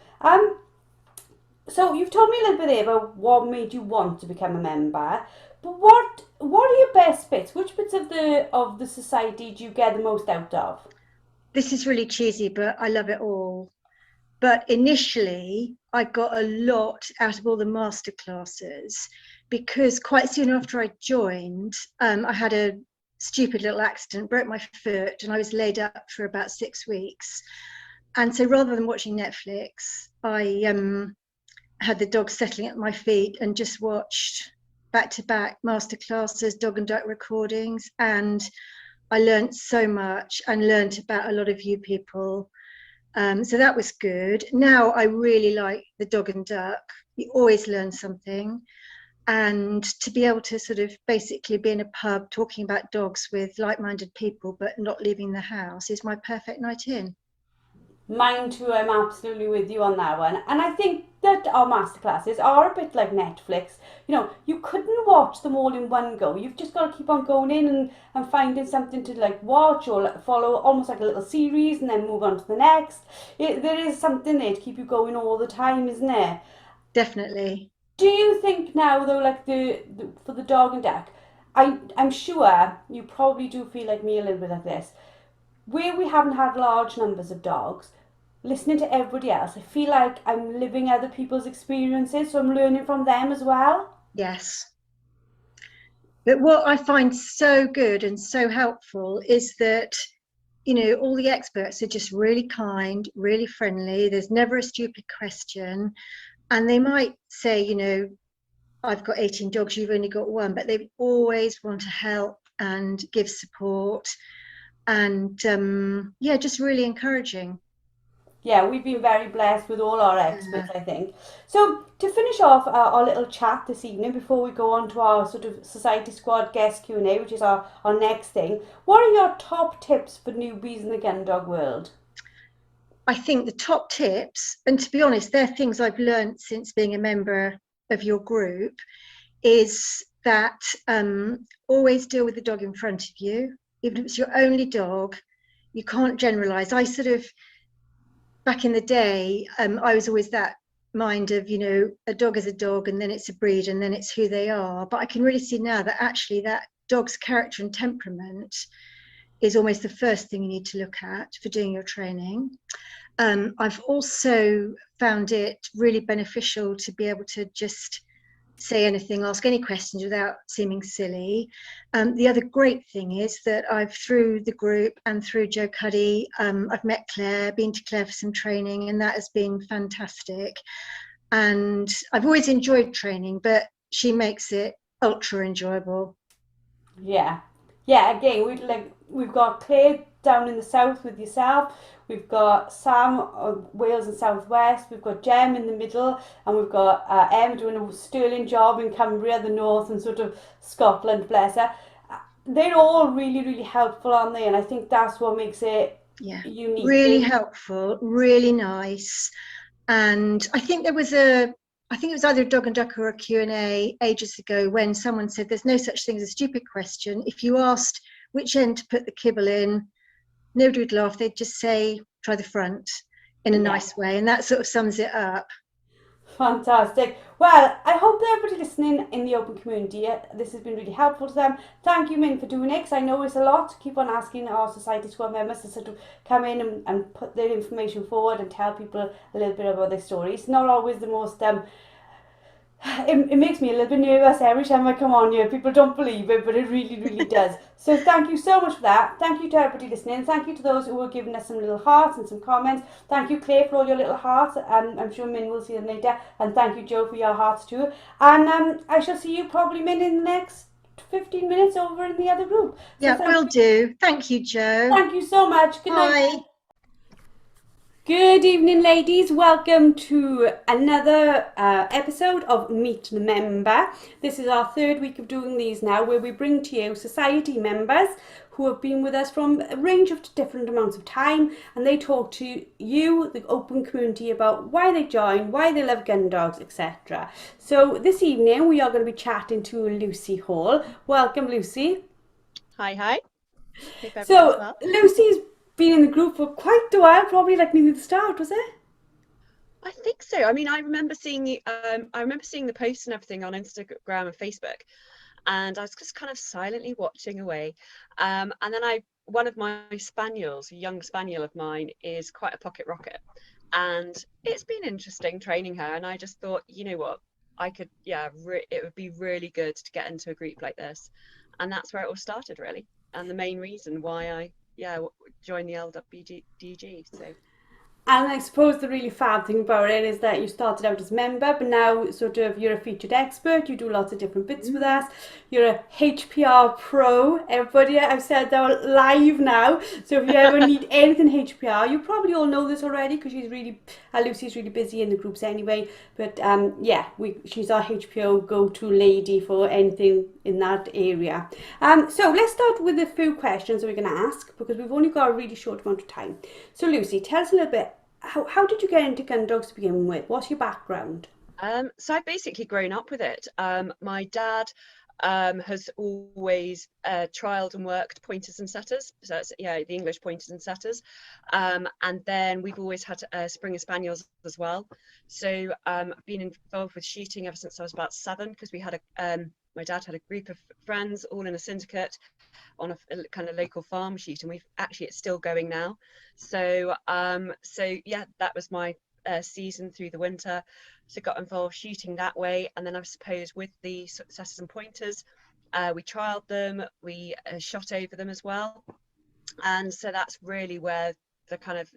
Speaker 1: So you've told me a little bit there about what made you want to become a member, but what are your best bits? Which bits of the society do you get the most out of?
Speaker 4: This is really cheesy, but I love it all. But initially, I got a lot out of all the masterclasses, because quite soon after I joined, I had a stupid little accident, broke my foot, and I was laid up for about 6 weeks. And so rather than watching Netflix, I had the dog settling at my feet and just watched back-to-back masterclasses, dog and duck recordings, and I learned so much and learned about a lot of you people. So that was good. Now I really like the dog and duck. You always learn something. And to be able to sort of basically be in a pub talking about dogs with like-minded people but not leaving the house is my perfect night in.
Speaker 1: Mine too, I'm absolutely with you on that one. And I think that our masterclasses are a bit like Netflix. You know, you couldn't watch them all in one go. You've just got to keep on going in and finding something to like watch or like follow, almost like a little series, and then move on to the next. There is something there to keep you going all the time, isn't there?
Speaker 4: Definitely.
Speaker 1: Do you think now though, like for the dog and duck, I'm sure you probably do feel like me a little bit like this, where we haven't had large numbers of dogs, listening to everybody else, I feel like I'm living other people's experiences, so I'm learning from them as well.
Speaker 4: Yes. But what I find so good and so helpful is that, you know, all the experts are just really kind, really friendly. There's never a stupid question. And they might say, you know, "I've got 18 dogs, you've only got one," but they always want to help and give support. And yeah, just really encouraging.
Speaker 1: Yeah, we've been very blessed with all our experts, I think. So to finish off our little chat this evening, before we go on to our sort of Society Squad guest Q&A, which is our next thing, what are your top tips for newbies in the gun dog world?
Speaker 4: I think the top tips, and to be honest, they're things I've learned since being a member of your group, is that always deal with the dog in front of you, even if it's your only dog. You can't generalize. I sort of, back in the day, I was always that mind of, you know, a dog is a dog, and then it's a breed, and then it's who they are. But I can really see now that actually that dog's character and temperament is almost the first thing you need to look at for doing your training. I've also found it really beneficial to be able to just say anything, ask any questions without seeming silly. The other great thing is that I've, through the group and through Joe Cuddy, I've met Claire, been to Claire for some training, and that has been fantastic. And I've always enjoyed training, but she makes it ultra enjoyable.
Speaker 1: Yeah, yeah. Again, we've got Claire down in the south with yourself. We've got Sam of Wales and South West. We've got Jem in the middle, and we've got Em doing a sterling job in Cumbria, the north, and sort of Scotland. Bless her. They're all really, really helpful, aren't they? And I think that's what makes it unique.
Speaker 4: Really helpful, really nice. And I think it was either a Dog and Duck or a Q&A ages ago when someone said there's no such thing as a stupid question. If you asked which end to put the kibble in, nobody would laugh. They'd just say, try the front, in a nice way. And that sort of sums it up.
Speaker 1: Fantastic. Well, I hope that everybody listening in the open community, this has been really helpful to them. Thank you, Min, for doing it, because I know it's a lot to keep on asking our Society Squad members to sort of come in and put their information forward and tell people a little bit about their stories. It's not always the most it makes me a little bit nervous every time I come on here. People don't believe it, but it really, really does. So thank you so much for that. Thank you to everybody listening. Thank you to those who are giving us some little hearts and some comments. Thank you, Claire, for all your little hearts. I'm sure Min will see them later. And thank you, Joe, for your hearts too. And I shall see you probably, Min, in the next 15 minutes over in the other group.
Speaker 4: So will do. Thank you, Joe.
Speaker 1: Thank you so much. Good night.
Speaker 4: Bye.
Speaker 1: Good evening, ladies. Welcome to another episode of Meet the Member. This is our third week of doing these now, where we bring to you society members who have been with us from a range of different amounts of time, and they talk to you, the open community, about why they join, why they love gun dogs, etc. So this evening we are going to be chatting to Lucy Hall. Welcome, Lucy.
Speaker 5: Hi.
Speaker 1: So well. Lucy's been in the group for quite a while, probably like near the start, was it?
Speaker 5: I think so. I mean, I remember seeing you. I remember seeing the posts and everything on Instagram and Facebook, and I was just kind of silently watching away. And then one of my spaniels, a young spaniel of mine, is quite a pocket rocket, and it's been interesting training her. And I just thought, you know what, I could, it would be really good to get into a group like this, and that's where it all started, really, and the main reason why I join the LWDG. So,
Speaker 1: and I suppose the really fab thing about it is that you started out as a member, but now sort of you're a featured expert. You do lots of different bits with us. You're a HPR pro. Everybody, I've said that live now. So if you ever need anything HPR, you probably all know this already, because Lucy's really busy in the groups anyway. But she's our HPO go-to lady for anything in that area. So let's start with a few questions that we're going to ask, because we've only got a really short amount of time. So Lucy, tell us a little bit, how did you get into gun dogs to begin with? What's your background?
Speaker 5: So I've basically grown up with it. My dad has always trialed and worked pointers and setters, so it's, the English pointers and setters, and then we've always had Springer Spaniels as well. So I've been involved with shooting ever since I was about 7, because we had my dad had a group of friends all in a syndicate on a kind of local farm shoot, and it's still going now. So that was my season through the winter. So got involved shooting that way, and then I suppose with the setters and pointers, we trialed them, we shot over them as well, and so that's really where the kind of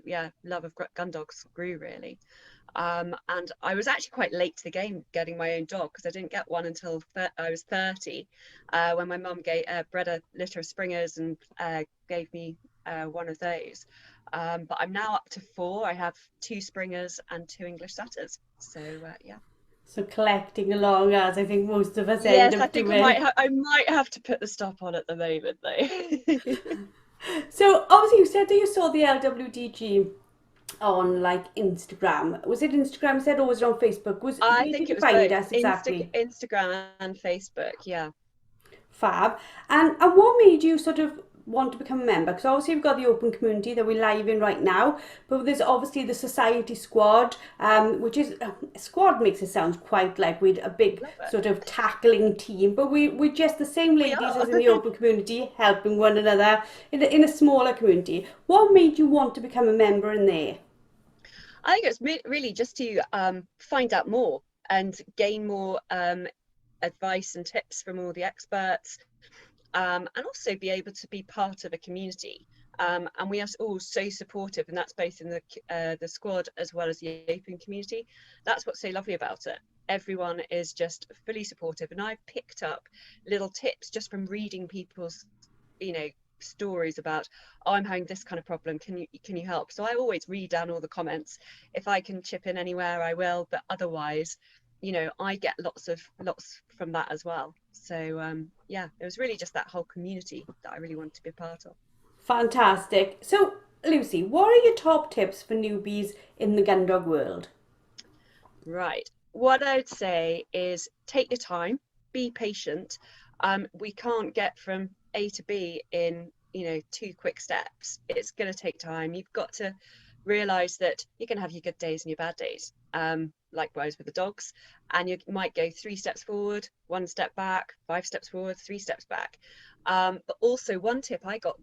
Speaker 5: love of gun dogs grew, really. And I was actually quite late to the game getting my own dog, because I didn't get one until I was 30, when my mum bred a litter of Springers and gave me one of those. But I'm now up to 4. I have 2 Springers and 2 English setters. So
Speaker 1: So collecting along, as I think most of us
Speaker 5: end
Speaker 1: up
Speaker 5: I think
Speaker 1: doing.
Speaker 5: I might have to put the stop on at the moment, though.
Speaker 1: So obviously you said that you saw the LWDG on like Instagram. Was it Instagram you said, or was it on Facebook?
Speaker 5: I
Speaker 1: Where
Speaker 5: think
Speaker 1: did
Speaker 5: it
Speaker 1: you
Speaker 5: was
Speaker 1: find
Speaker 5: both
Speaker 1: us exactly?
Speaker 5: Instagram and Facebook. Yeah.
Speaker 1: Fab. And what made you sort of want to become a member? Because obviously we've got the open community that we're live in right now, but there's obviously the society squad, which is squad makes it sound quite like we're a big
Speaker 5: Love it.
Speaker 1: sort of tackling team, but we're just the same
Speaker 5: We
Speaker 1: ladies
Speaker 5: are.
Speaker 1: as in the open community, helping one another in a smaller community. What made you want to become a member in there?
Speaker 5: I think it's really just to find out more and gain more advice and tips from all the experts, and also be able to be part of a community. And we are all so supportive, and that's both in the squad as well as the open community. That's what's so lovely about it. Everyone is just fully supportive, and I've picked up little tips just from reading people's, stories about, oh, I'm having this kind of problem, can you help? So I always read down all the comments. If I can chip in anywhere, I will, but otherwise, I get lots from that as well. So yeah, it was really just that whole community that I really wanted to be a part of.
Speaker 1: Fantastic. So, Lucy, what are your top tips for newbies in the gun dog world?
Speaker 5: Right, what I would say is take your time, be patient. We can't get from A to B in 2 quick steps. It's going to take time. You've got to realize that you're going to have your good days and your bad days. Likewise with the dogs, and you might go 3 steps forward, 1 step back, 5 steps forward, 3 steps back. But also one tip I got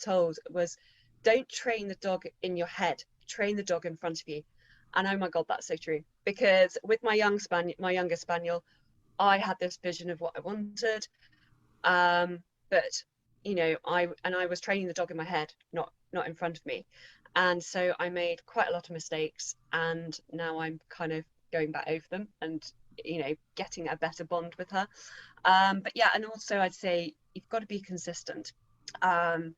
Speaker 5: told was, don't train the dog in your head, train the dog in front of you. And oh my God, that's so true. Because with my younger spaniel, I had this vision of what I wanted, but I was training the dog in my head, not in front of me, and so I made quite a lot of mistakes, and now I'm kind of going back over them and getting a better bond with her. But yeah, and also I'd say you've got to be consistent, firm,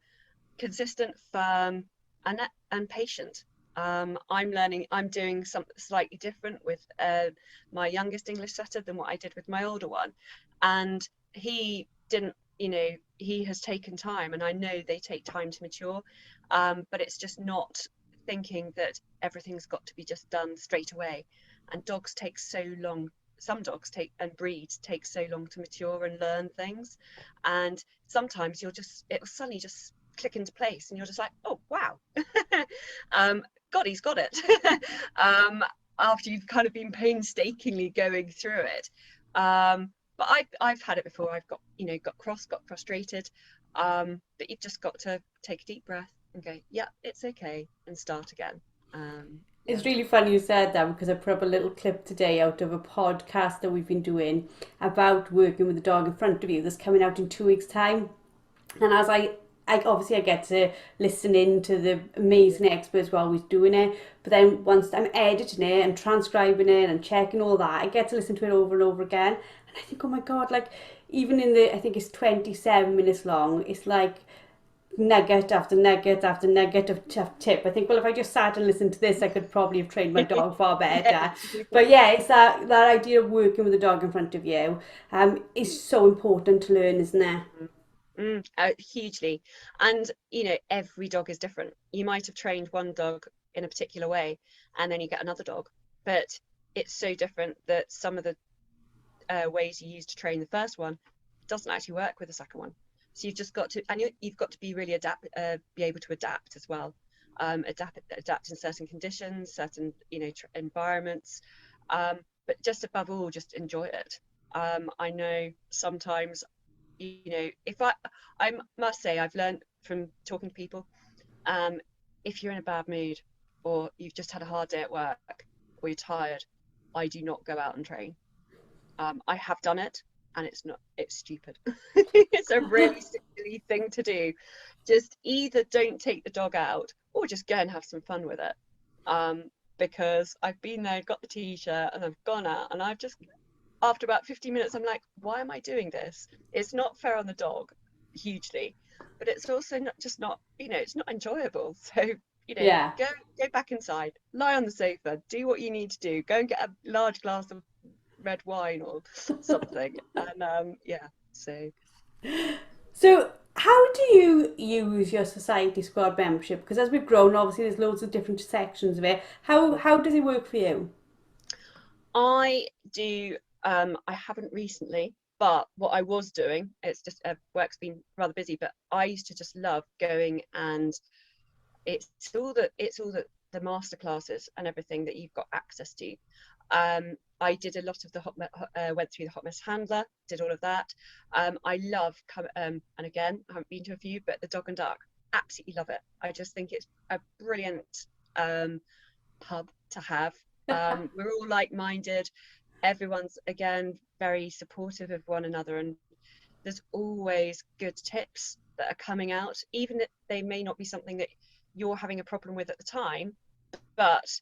Speaker 5: and patient. I'm doing something slightly different with my youngest English setter than what I did with my older one, and he didn't. He has taken time, and I know they take time to mature, but it's just not thinking that everything's got to be just done straight away. And dogs take so long. Some dogs and breeds take so long to mature and learn things, and sometimes it'll suddenly just click into place, and you're just like, oh wow. God, he's got it. After you've kind of been painstakingly going through it. But I've had it before. I've got got frustrated. But you've just got to take a deep breath and go, yeah, it's okay, and start again. Yeah.
Speaker 1: It's really funny you said that, because I put up a little clip today out of a podcast that we've been doing about working with the dog in front of you that's coming out in 2 weeks' time. And as I obviously I get to listen in to the amazing experts while we're doing it, but then once I'm editing it and transcribing it and checking all that, I get to listen to it over and over again, and I think, oh my God, like even in I think it's 27 minutes long, it's like nugget after nugget after nugget of tip. I think, well, if I just sat and listened to this, I could probably have trained my dog far better.
Speaker 5: Yeah.
Speaker 1: But yeah, it's that idea of working with a dog in front of you is so important to learn, isn't it?
Speaker 5: Hugely. And every dog is different. You might have trained one dog in a particular way, and then you get another dog, but it's so different that some of the ways you use to train the first one doesn't actually work with the second one. So you've just got to, and you've got to be really be able to adapt as well. Adapt in certain conditions, certain environments, but just above all, just enjoy it. I know sometimes, if I must say, I've learned from talking to people, if you're in a bad mood, or you've just had a hard day at work, or you're tired, I do not go out and train. I have done it, and it's stupid. It's a really silly thing to do. Just either don't take the dog out, or just go and have some fun with it. Because I've been there, got the t-shirt, and I've gone out, and I've just, after about 15 minutes, I'm like, why am I doing this? It's not fair on the dog, hugely, but it's also it's not enjoyable. So,
Speaker 1: Yeah.
Speaker 5: go back inside, lie on the sofa, do what you need to do, go and get a large glass of red wine or something. And yeah, so.
Speaker 1: So How do you use your Society Squad membership? Because as we've grown, obviously there's loads of different sections of it. How does it work for you?
Speaker 5: I do. I haven't recently, but what I was doing, it's just work's been rather busy. But I used to just love going, and it's all the master classes and everything that you've got access to. I did a lot of the went through the hot mess handler, did all of that. I love and again, I haven't been to a few, but the dog and duck, absolutely love it. I just think it's a brilliant pub to have. We're all like-minded. Everyone's again very supportive of one another, and there's always good tips that are coming out, even if they may not be something that you're having a problem with at the time, but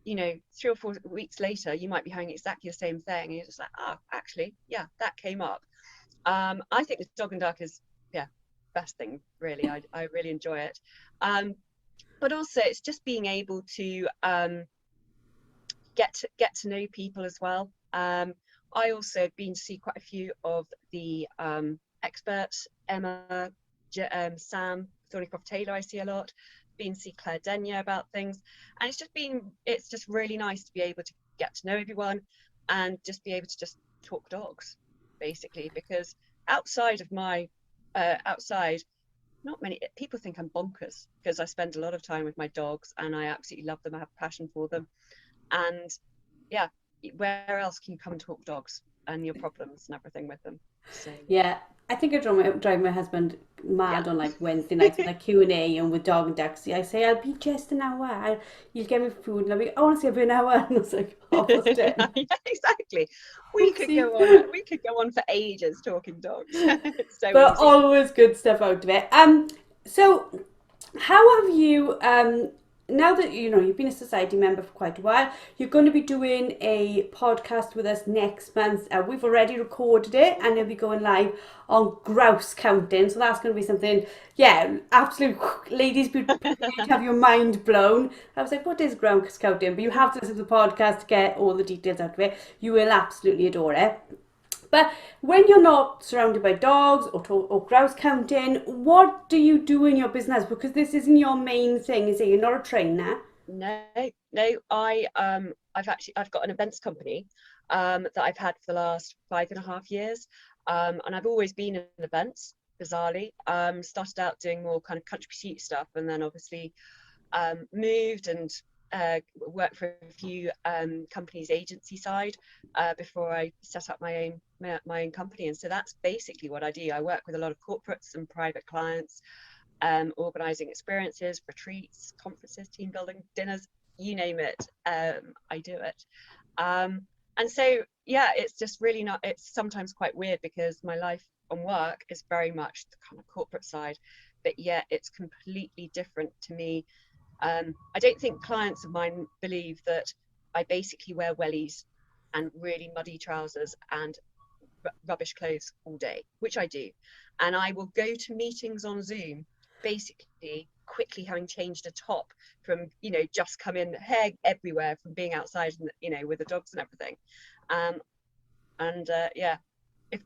Speaker 5: 3 or 4 weeks later you might be having exactly the same thing, and you're just like, oh, actually, yeah, that came up. I think the dog and duck is best thing, really. I really enjoy it, but also it's just being able to get to know people as well. I also have been to see quite a few of the experts, Emma, Sam, Thornycroft Taylor, I see a lot. Been to see Claire Denyer about things, and it's just really nice to be able to get to know everyone and just be able to just talk dogs, basically, because outside of my outside, not many people think I'm bonkers because I spend a lot of time with my dogs and I absolutely love them. I have a passion for them, and yeah, where else can you come and talk dogs and your problems and everything with them? So
Speaker 1: Yeah, I think I drive my husband
Speaker 5: yeah.
Speaker 1: mad on like Wednesday nights with like Q&A and with dog and ducks. I say, I'll be just an hour. You'll get me food, and I'll be, honestly, I'll be an hour. And it's like 10:30.
Speaker 5: Yeah, exactly. We could
Speaker 1: Oopsie.
Speaker 5: go on for ages talking dogs. It's so
Speaker 1: But
Speaker 5: easy.
Speaker 1: always good stuff out of it. So how have you now that you've been a society member for quite a while, you're going to be doing a podcast with us next month. We've already recorded it, and it'll be going live on grouse counting. So that's going to be something, absolute ladies, you have your mind blown. I was like, what is grouse counting? But you have to listen to the podcast to get all the details out of it. You will absolutely adore it. But when you're not surrounded by dogs or grouse counting, what do you do in your business? Because this isn't your main thing, is it? You're not a trainer.
Speaker 5: No. I've got an events company that I've had for the last 5.5 years, and I've always been in events. Bizarrely, started out doing more kind of country pursuit stuff, and then obviously moved and worked for a few companies agency side before I set up my own company. And so that's basically what I do. I work with a lot of corporates and private clients, organizing experiences, retreats, conferences, team building, dinners, you name it. I do it. And so it's just really not, it's sometimes quite weird because my life on work is very much the kind of corporate side, but yet it's completely different to me. I don't think clients of mine believe that I basically wear wellies and really muddy trousers and rubbish clothes all day, which I do. And I will go to meetings on Zoom, basically quickly having changed a top from, just come in, hair everywhere from being outside, with the dogs and everything.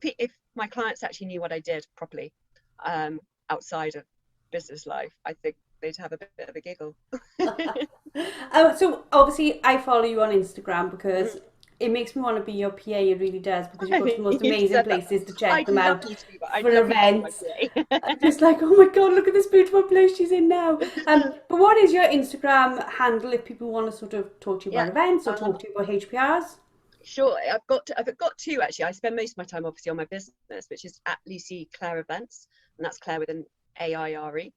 Speaker 5: If my clients actually knew what I did properly outside of business life, I think they'd have a bit of a giggle.
Speaker 1: So obviously I follow you on Instagram because it makes me want to be your PA. It really does, because you've got the most amazing places to check them out for events. Just like, oh my god, look at this beautiful place she's in now. But what is your Instagram handle if people want to sort of talk to you about events or talk to you about HPRs?
Speaker 5: Sure, I've got two actually. I spend most of my time obviously on my business, which is at Lucy Claire Events, and that's Claire with an AIRE.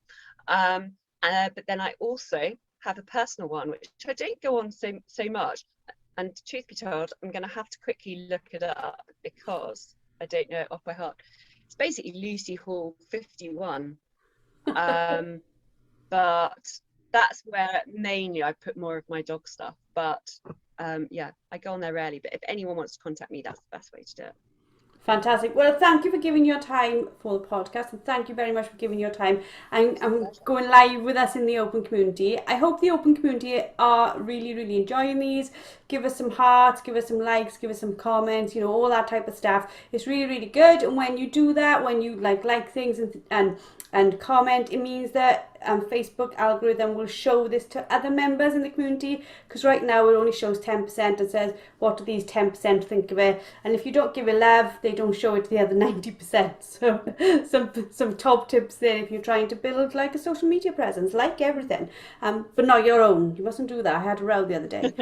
Speaker 5: But then I also have a personal one, which I don't go on so much. And truth be told, I'm going to have to quickly look it up because I don't know it off by heart. It's basically Lucy Hall 51. But that's where mainly I put more of my dog stuff. But I go on there rarely. But if anyone wants to contact me, that's the best way to do it.
Speaker 1: Fantastic. Well, thank you for giving your time for the podcast, and thank you very much for giving your time and going live with us in the open community. I hope the open community are really, really enjoying these. Give us some hearts, give us some likes, give us some comments, all that type of stuff. It's really, really good. And when you do that, when you like things and comment, it means that Facebook algorithm will show this to other members in the community, because right now it only shows 10% and says, what do these 10% think of it? And if you don't give it love, they don't show it to the other 90%. So some top tips there if you're trying to build like a social media presence, like everything, but not your own. You mustn't do that. I had a row the other day.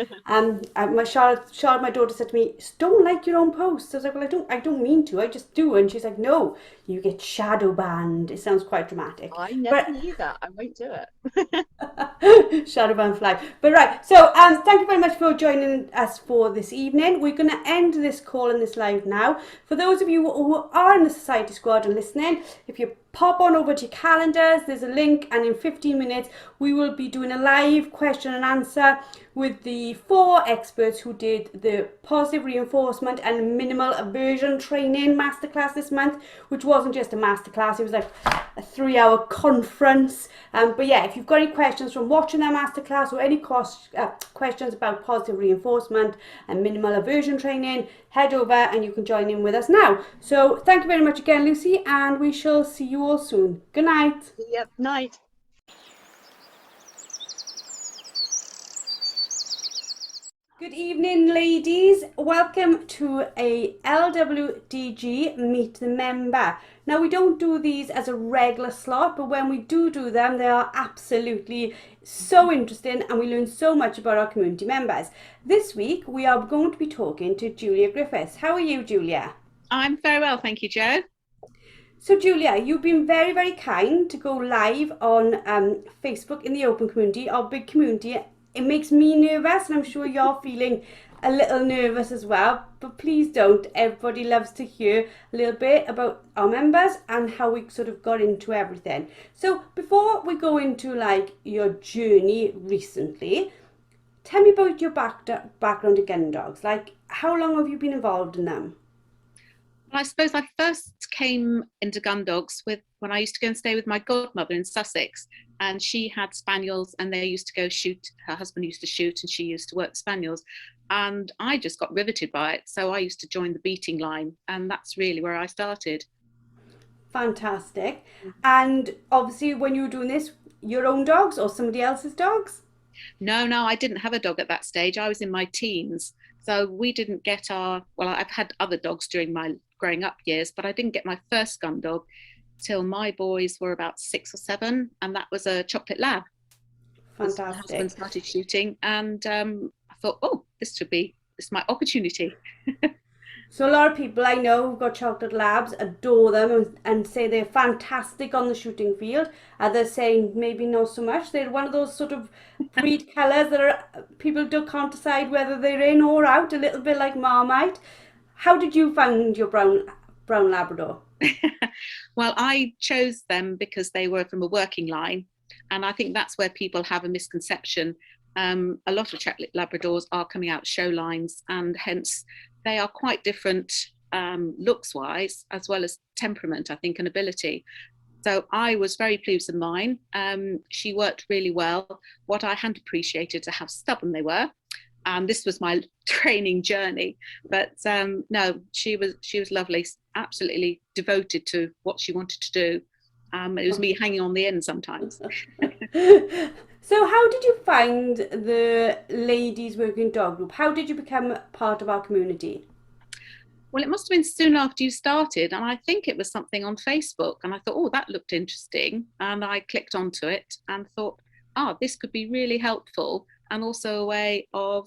Speaker 1: Charlotte, my daughter, said to me, "Don't like your own posts." I was like, "Well, I don't mean to. I just do." And she's like, "No, you get shadow banned." It sounds quite dramatic.
Speaker 5: I never knew that. I won't do it.
Speaker 1: Shadow ban flag. But right, so thank you very much for joining us for this evening. We're going to end this call and this live now. For those of you who are in the Society Squad and listening, if you pop on over to your calendars, there's a link, and in 15 minutes we will be doing a live question and answer with the 4 experts who did the positive reinforcement and minimal aversion training masterclass this month, which wasn't just a masterclass, it was like a 3-hour conference. But yeah, if you've got any questions from watching that masterclass, or any questions about positive reinforcement and minimal aversion training, head over and you can join in with us now. So thank you very much again, Lucy, and we shall see you all soon. Good night.
Speaker 5: Yep, night.
Speaker 1: Good evening, ladies. Welcome to a LWDG Meet the Member. Now, we don't do these as a regular slot, but when we do them, they are absolutely so interesting, and we learn so much about our community members. This week, we are going to be talking to Julia Griffiths. How are you, Julia?
Speaker 6: I'm very well, thank you, Jo.
Speaker 1: So, Julia, you've been very, very kind to go live on Facebook in the open community, our big community. It makes me nervous, and I'm sure you're feeling a little nervous as well, but please don't. Everybody loves to hear a little bit about our members and how we sort of got into everything. So before we go into like your journey recently, tell me about your background in gun dogs. Like, how long have you been involved in them?
Speaker 6: Well, I suppose I first came into gun dogs when I used to go and stay with my godmother in Sussex, and she had spaniels, and they used to go shoot. Her husband used to shoot, and she used to work spaniels, and I just got riveted by it. So I used to join the beating line, and that's really where I started.
Speaker 1: Fantastic. And obviously, when you were doing this, your own dogs or somebody else's dogs?
Speaker 6: No, I didn't have a dog at that stage. I was in my teens, so we didn't get I've had other dogs during my growing up years, but I didn't get my first gun dog till my boys were about 6 or 7, and that was a chocolate lab.
Speaker 1: Fantastic.
Speaker 6: My husband started shooting, and I thought, this is my opportunity.
Speaker 1: So a lot of people I know who've got chocolate labs adore them and say they're fantastic on the shooting field. Others saying maybe not so much. They're one of those sort of breed colours that people can't decide whether they're in or out, a little bit like Marmite. How did you find your brown Labrador?
Speaker 6: Well, I chose them because they were from a working line, and I think that's where people have a misconception. A lot of chocolate Labradors are coming out show lines, and hence they are quite different looks wise, as well as temperament, I think, and ability. So I was very pleased with mine. She worked really well. What I hadn't appreciated is how stubborn they were. This was my training journey, but no, she was lovely, absolutely devoted to what she wanted to do. It was me hanging on the end sometimes.
Speaker 1: So how did you find the ladies working dog group? How did you become part of our community?
Speaker 6: Well, it must have been soon after you started, and I think it was something on Facebook, and I thought, that looked interesting, and I clicked onto it and thought, this could be really helpful, and also a way of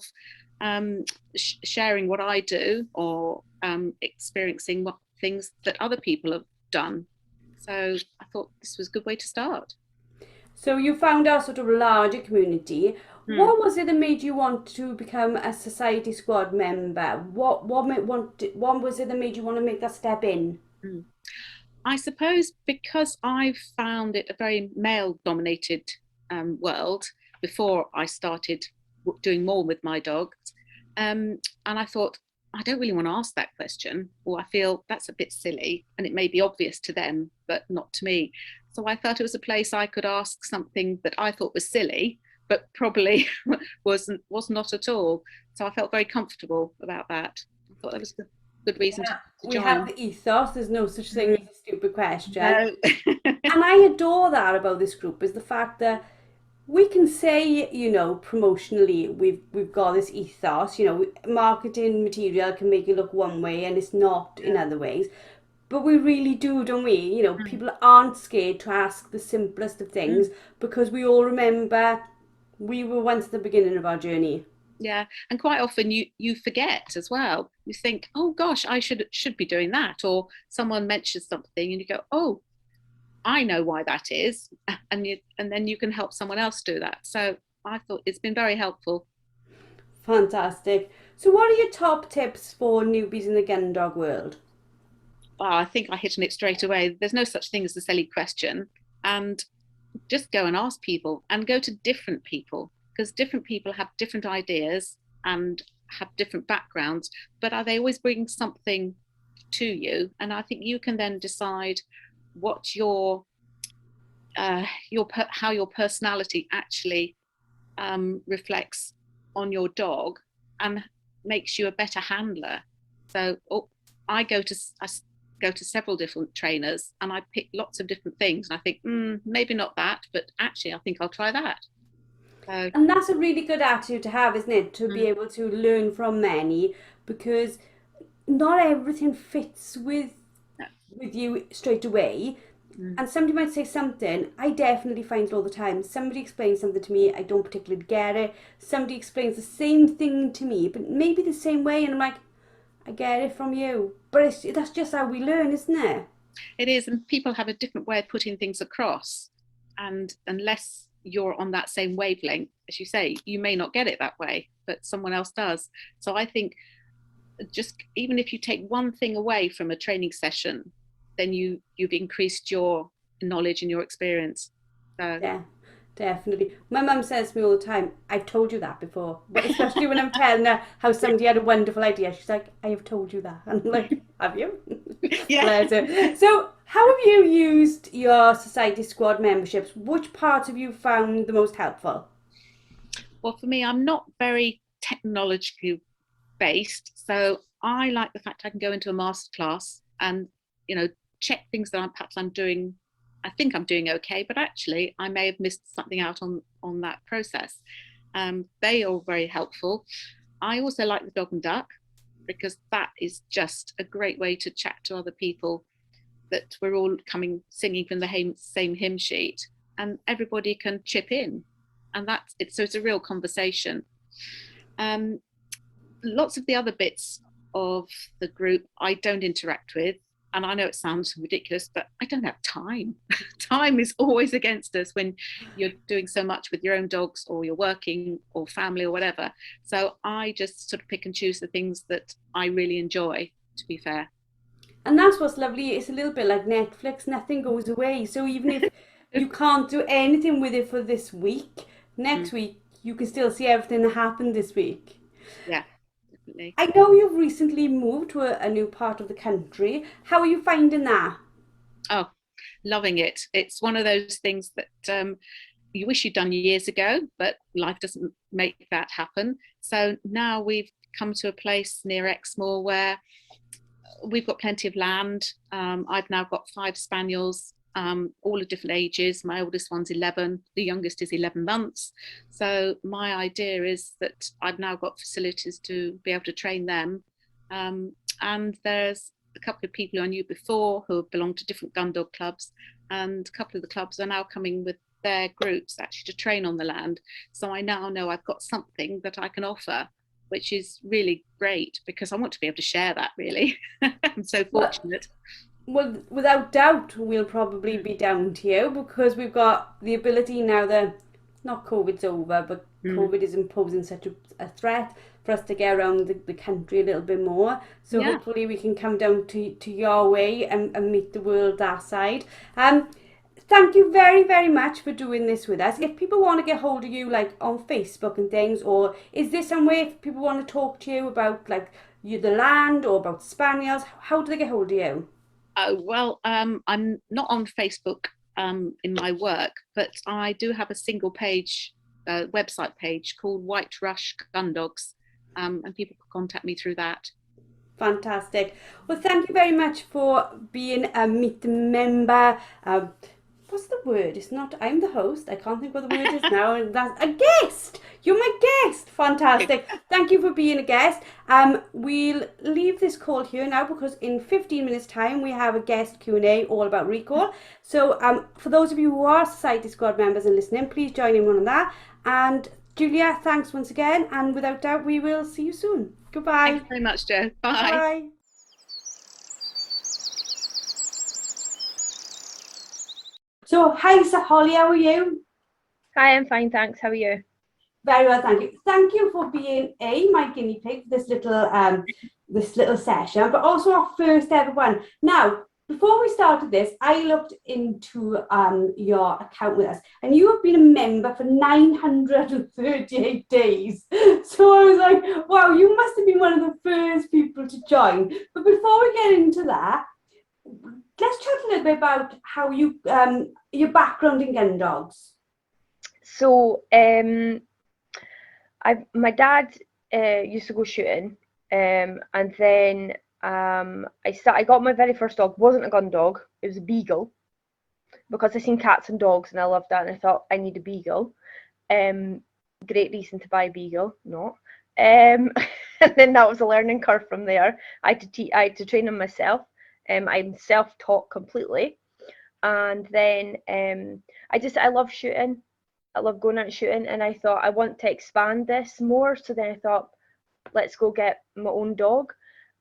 Speaker 6: sharing what I do, or experiencing what things that other people have done. So I thought this was a good way to start.
Speaker 1: So you found our sort of larger community. What was it that made you want to become a Society Squad member? What was it that made you want to make that step in?
Speaker 6: I suppose because I found it a very male-dominated world before I started doing more with my dogs, and I thought I don't really want to ask that question, or I feel that's a bit silly, and it may be obvious to them, but not to me. So I felt it was a place I could ask something that I thought was silly, but probably was not at all. So I felt very comfortable about that. I thought that was a good reason to
Speaker 1: We
Speaker 6: join.
Speaker 1: have the ethos. There's no such thing as a stupid question.
Speaker 6: No.
Speaker 1: And I adore that about this group, is the fact that we can say, you know, promotionally, we've got this ethos, you know, marketing material can make it look one way and it's not in other ways. But we really do, don't we? You know, people aren't scared to ask the simplest of things because we all remember we were once at the beginning of our journey.
Speaker 6: Yeah, and quite often you forget as well. You think, oh gosh, I should be doing that, or someone mentions something and you go, oh, I know why that is, and then you can help someone else do that. So I thought it's been very helpful.
Speaker 1: Fantastic. So what are your top tips for newbies in the gun dog world?
Speaker 6: Well, I think I hit on it straight away. There's no such thing as a silly question, and just go and ask people and go to different people, because different people have different ideas and have different backgrounds, but are they always bringing something to you? And I think you can then decide what how your personality actually reflects on your dog and makes you a better handler. So I go to several different trainers and I pick lots of different things, and I think maybe not that, but actually I think I'll try that. So,
Speaker 1: and that's a really good attitude to have, isn't it? To be able to learn from many, because not everything fits with you straight away. And somebody might say something, I definitely find it all the time. Somebody explains something to me, I don't particularly get it. Somebody explains the same thing to me, but maybe the same way, and I'm like, I get it from you. But that's just how we learn, isn't it?
Speaker 6: It is, and people have a different way of putting things across. And unless you're on that same wavelength, as you say, you may not get it that way, but someone else does. So I think just even if you take one thing away from a training session, then you've increased your knowledge and your experience. So.
Speaker 1: Yeah, definitely. My mum says to me all the time, I've told you that before. But especially when I'm telling her how somebody had a wonderful idea, she's like, I have told you that. And I'm like, have you?
Speaker 6: Yeah.
Speaker 1: So how have you used your Society Squad memberships? Which parts have you found the most helpful?
Speaker 6: Well, for me, I'm not very technologically based. So I like the fact I can go into a masterclass and, you know, check things that I'm doing. I think I'm doing okay, but actually I may have missed something out on that process. They are very helpful. I also like the dog and duck, because that is just a great way to chat to other people, that we're all singing from the same hymn sheet, and everybody can chip in, and that's it. So it's a real conversation. Lots of the other bits of the group I don't interact with. And I know it sounds ridiculous, but I don't have time. Time is always against us when you're doing so much with your own dogs, or you're working, or family, or whatever. So I just sort of pick and choose the things that I really enjoy, to be fair.
Speaker 1: And that's what's lovely. It's a little bit like Netflix. Nothing goes away. So even if you can't do anything with it for this week, next week you can still see everything that happened this week.
Speaker 6: Yeah. Definitely.
Speaker 1: I know you've recently moved to a new part of the country. How are you finding that?
Speaker 6: Oh, loving it. It's one of those things that you wish you'd done years ago, but life doesn't make that happen. So now we've come to a place near Exmoor where we've got plenty of land. I've now got 5 spaniels, all of different ages. My oldest one's 11, the youngest is 11 months. So my idea is that I've now got facilities to be able to train them. And there's a couple of people who I knew before who belong to different gun dog clubs, and a couple of the clubs are now coming with their groups actually to train on the land. So I now know I've got something that I can offer, which is really great, because I want to be able to share that, really. I'm so fortunate.
Speaker 1: Well, without doubt, we'll probably be down to you, because we've got the ability now that, not COVID's over, but COVID is imposing such a threat for us to get around the country a little bit more. So hopefully we can come down to your way and meet the world that side. thank you very, very much for doing this with us. If people want to get hold of you, like on Facebook and things, or is there some way if people want to talk to you about like the land or about spaniels, how do they get hold of you?
Speaker 6: Oh, well, I'm not on Facebook in my work, but I do have a single page website page called White Rush Gun Dogs, and people can contact me through that.
Speaker 1: Fantastic. Well, thank you very much for being a Meet the Member. What's the word? It's not, I'm the host. I can't think what the word is now. And that's a guest. You're my guest. Fantastic. Thank you for being a guest. We'll leave this call here now because in 15 minutes time we have a guest Q&A all about recall. So for those of you who are Society Squad members and listening, please join in on that. And Julia, thanks once again. And without doubt, we will see you soon. Goodbye.
Speaker 6: Thanks very much, Jo. Bye.
Speaker 1: Bye. So, hi, Sir Holly, how are you?
Speaker 7: Hi, I'm fine, thanks. How are you?
Speaker 1: Very well, thank you. Thank you for being my guinea pig for this little session, but also our first ever one. Now, before we started this, I looked into your account with us, and you have been a member for 938 days. So I was like, wow, you must have been one of the first people to join. But before we get into that, let's chat a little bit about how you your background in gun dogs.
Speaker 7: So, my dad used to go shooting, and then I got my very first dog. Wasn't a gun dog; it was a beagle, because I seen cats and dogs and I loved that, and I thought I need a beagle. Great reason to buy a beagle, not. And then that was a learning curve from there. I had to train him myself. I'm self-taught completely, and then I love shooting. I love going out and shooting, and I thought I want to expand this more. So then I thought, let's go get my own dog.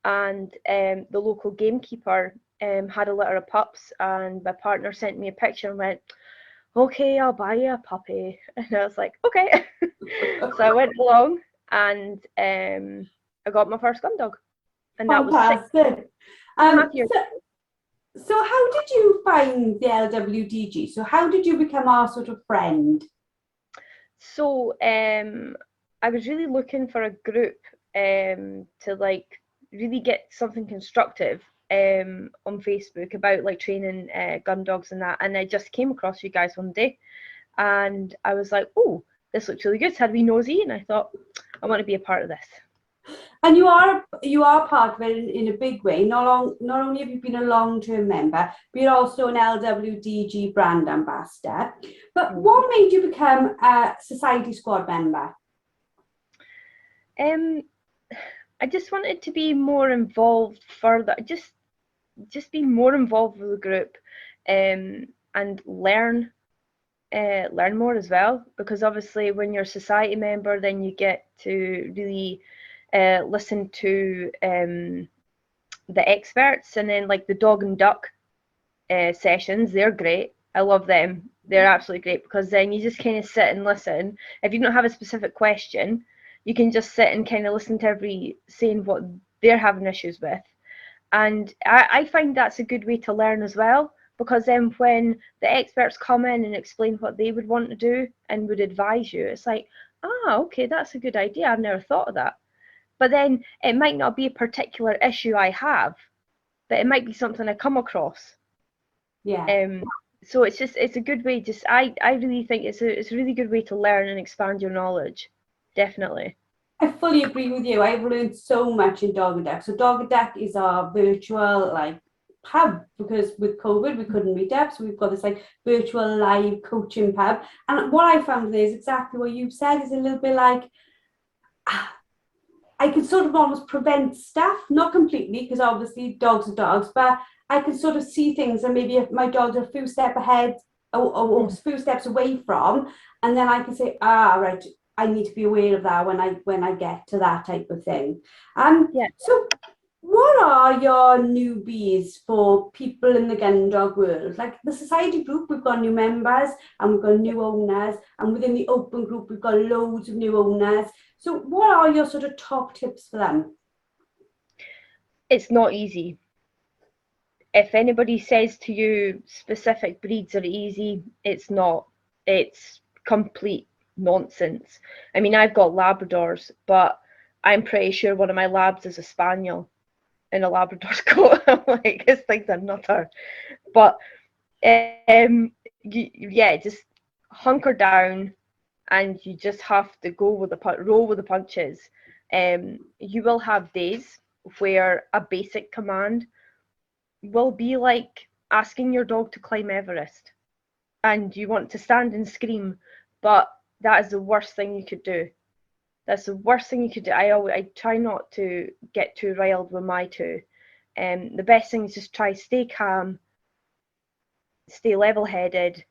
Speaker 7: And the local gamekeeper had a litter of pups, and my partner sent me a picture and went, okay, I'll buy you a puppy. And I was like, okay. So I went along and I got my first gun dog, and that was
Speaker 1: Fantastic.
Speaker 7: 6.5 years.
Speaker 1: So how did you find the LWDG? So how did you become our sort of friend?
Speaker 7: So I was really looking for a group to like really get something constructive on Facebook about like training gun dogs and that, and I just came across you guys one day, and I was like, oh, this looks really good. So I had a wee nosy, and I thought, I want to be a part of this.
Speaker 1: And you are part of it in a big way. Not only have you been a long-term member, but you're also an LWDG brand ambassador. But what made you become a Society Squad member?
Speaker 7: I just wanted to be more involved further. Just be more involved with the group, and learn more as well. Because obviously, when you're a society member, then you get to really listen to the experts, and then like the dog and duck sessions, they're great. I love them. They're absolutely great, because then you just kind of sit and listen. If you don't have a specific question, you can just sit and kind of listen to every saying what they're having issues with. And I find that's a good way to learn as well, because then when the experts come in and explain what they would want to do and would advise you, it's like, okay, that's a good idea. I've never thought of that. But then it might not be a particular issue I have, but it might be something I come across.
Speaker 1: Yeah.
Speaker 7: So it's a good way. I really think it's a really good way to learn and expand your knowledge. Definitely.
Speaker 1: I fully agree with you. I've learned so much in Dog and Duck. So Dog and Duck is our virtual like pub, because with COVID we couldn't meet up. So we've got this like virtual live coaching pub. And what I found there is exactly what you've said, is a little bit like I could sort of almost prevent stuff, not completely, because obviously dogs are dogs, but I could sort of see things, and maybe if my dogs are a few steps ahead or a few steps away from, and then I can say, right, I need to be aware of that when I get to that type of thing. So what are your newbies for people in the gun dog world? Like the society group, we've got new members and we've got new owners, and within the open group, we've got loads of new owners. So what are your sort of top tips for them?
Speaker 7: It's not easy. if anybody says to you specific breeds are easy, it's not. It's complete nonsense. I mean, I've got Labradors, but I'm pretty sure one of my labs is a Spaniel in a Labrador's coat. I'm like, this thing's a nutter. But yeah, just hunker down, and you just have to roll with the punches. You will have days where a basic command will be like asking your dog to climb Everest, and you want to stand and scream, but that is the worst thing you could do. That's the worst thing you could do. I try not to get too riled with my two. The best thing is just try stay calm, stay level-headed,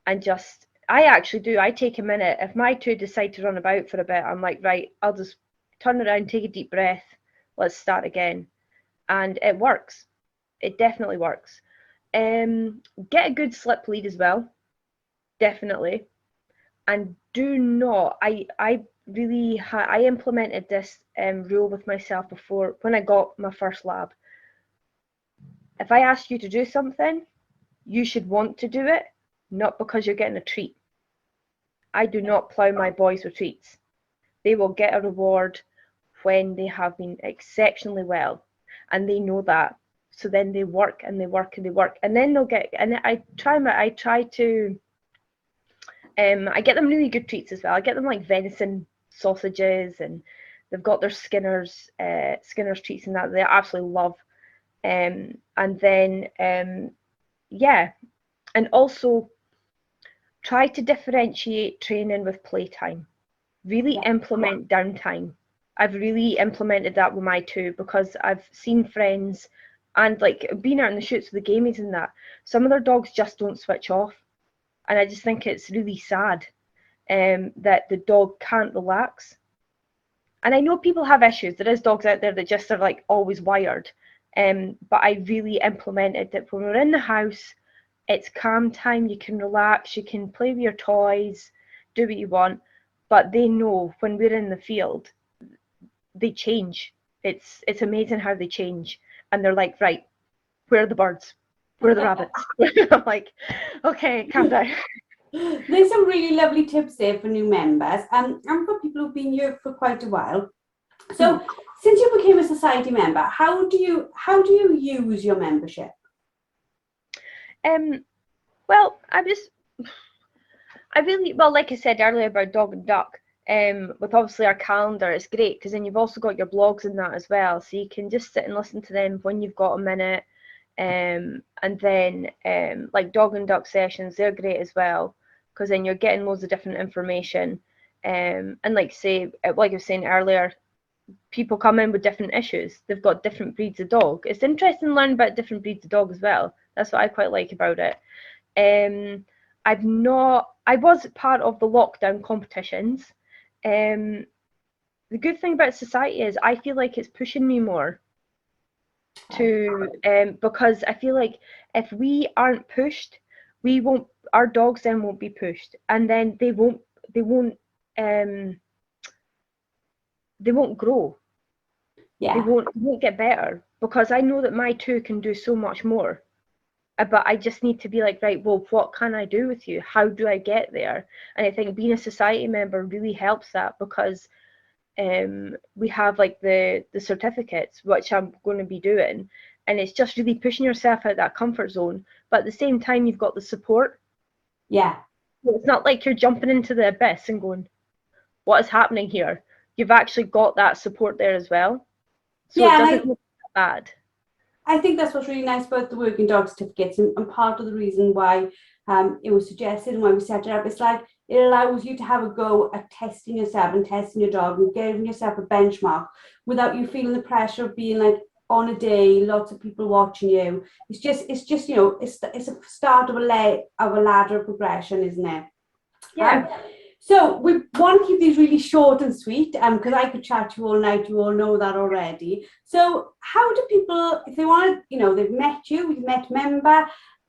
Speaker 7: and just, I actually do, I take a minute. If my two decide to run about for a bit, I'm like, right, I'll just turn around, take a deep breath, let's start again. And it works. It definitely works. Get a good slip lead as well, definitely. And do not, I implemented this rule with myself before when I got my first lab. If I ask you to do something, you should want to do it, not because you're getting a treat. I do not plough my boys with treats. They will get a reward when they have been exceptionally well, and they know that. So then they work and they work and they work, and then they'll get. And I get them really good treats as well. I get them like venison sausages, and they've got their Skinner's treats and that they absolutely love. And then yeah, and also try to differentiate training with playtime. Really implement downtime. I've really implemented that with my two, because I've seen friends and like being out in the shoots with the gamies and that, some of their dogs just don't switch off. And I just think it's really sad that the dog can't relax. And I know people have issues. There is dogs out there that just are like always wired. But I really implemented that when we're in the house, it's calm time, you can relax, you can play with your toys, do what you want. But they know when we're in the field, they change. It's amazing how they change. And they're like, right, where are the birds? Where are the rabbits? I'm like, okay, calm down.
Speaker 1: There's some really lovely tips there for new members and for people who've been here for quite a while. So since you became a society member, how do you use your membership?
Speaker 7: Well, like I said earlier about Dog and Duck, with obviously our calendar, it's great because then you've also got your blogs in that as well, so you can just sit and listen to them when you've got a minute. And then like Dog and Duck sessions, they're great as well, because then you're getting loads of different information. And like I was saying earlier, people come in with different issues. They've got different breeds of dog. It's interesting to learn about different breeds of dog as well. That's what I quite like about it. I was part of the lockdown competitions. The good thing about society is I feel like it's pushing me more to because I feel like if we aren't pushed, our dogs then won't be pushed, and then they won't grow.
Speaker 1: Yeah.
Speaker 7: They won't get better, because I know that my two can do so much more. But I just need to be like, right, well, what can I do with you? How do I get there? And I think being a society member really helps that, because we have like the certificates, which I'm going to be doing, and it's just really pushing yourself out that comfort zone. But at the same time, you've got the support.
Speaker 1: Yeah.
Speaker 7: It's not like you're jumping into the abyss and going, what is happening here? You've actually got that support there as well. So
Speaker 1: yeah,
Speaker 7: it doesn't look bad.
Speaker 1: I think that's what's really nice about the working dog certificates, and part of the reason why it was suggested and why we set it up. It's like it allows you to have a go at testing yourself and testing your dog and giving yourself a benchmark without you feeling the pressure of being like on a day, lots of people watching you. It's just it's a start of a ladder of progression, isn't it?
Speaker 7: Yeah.
Speaker 1: So we want to keep these really short and sweet, because I could chat to you all night. You all know that already. So how do people, if they want to, they've met you, you've met a member,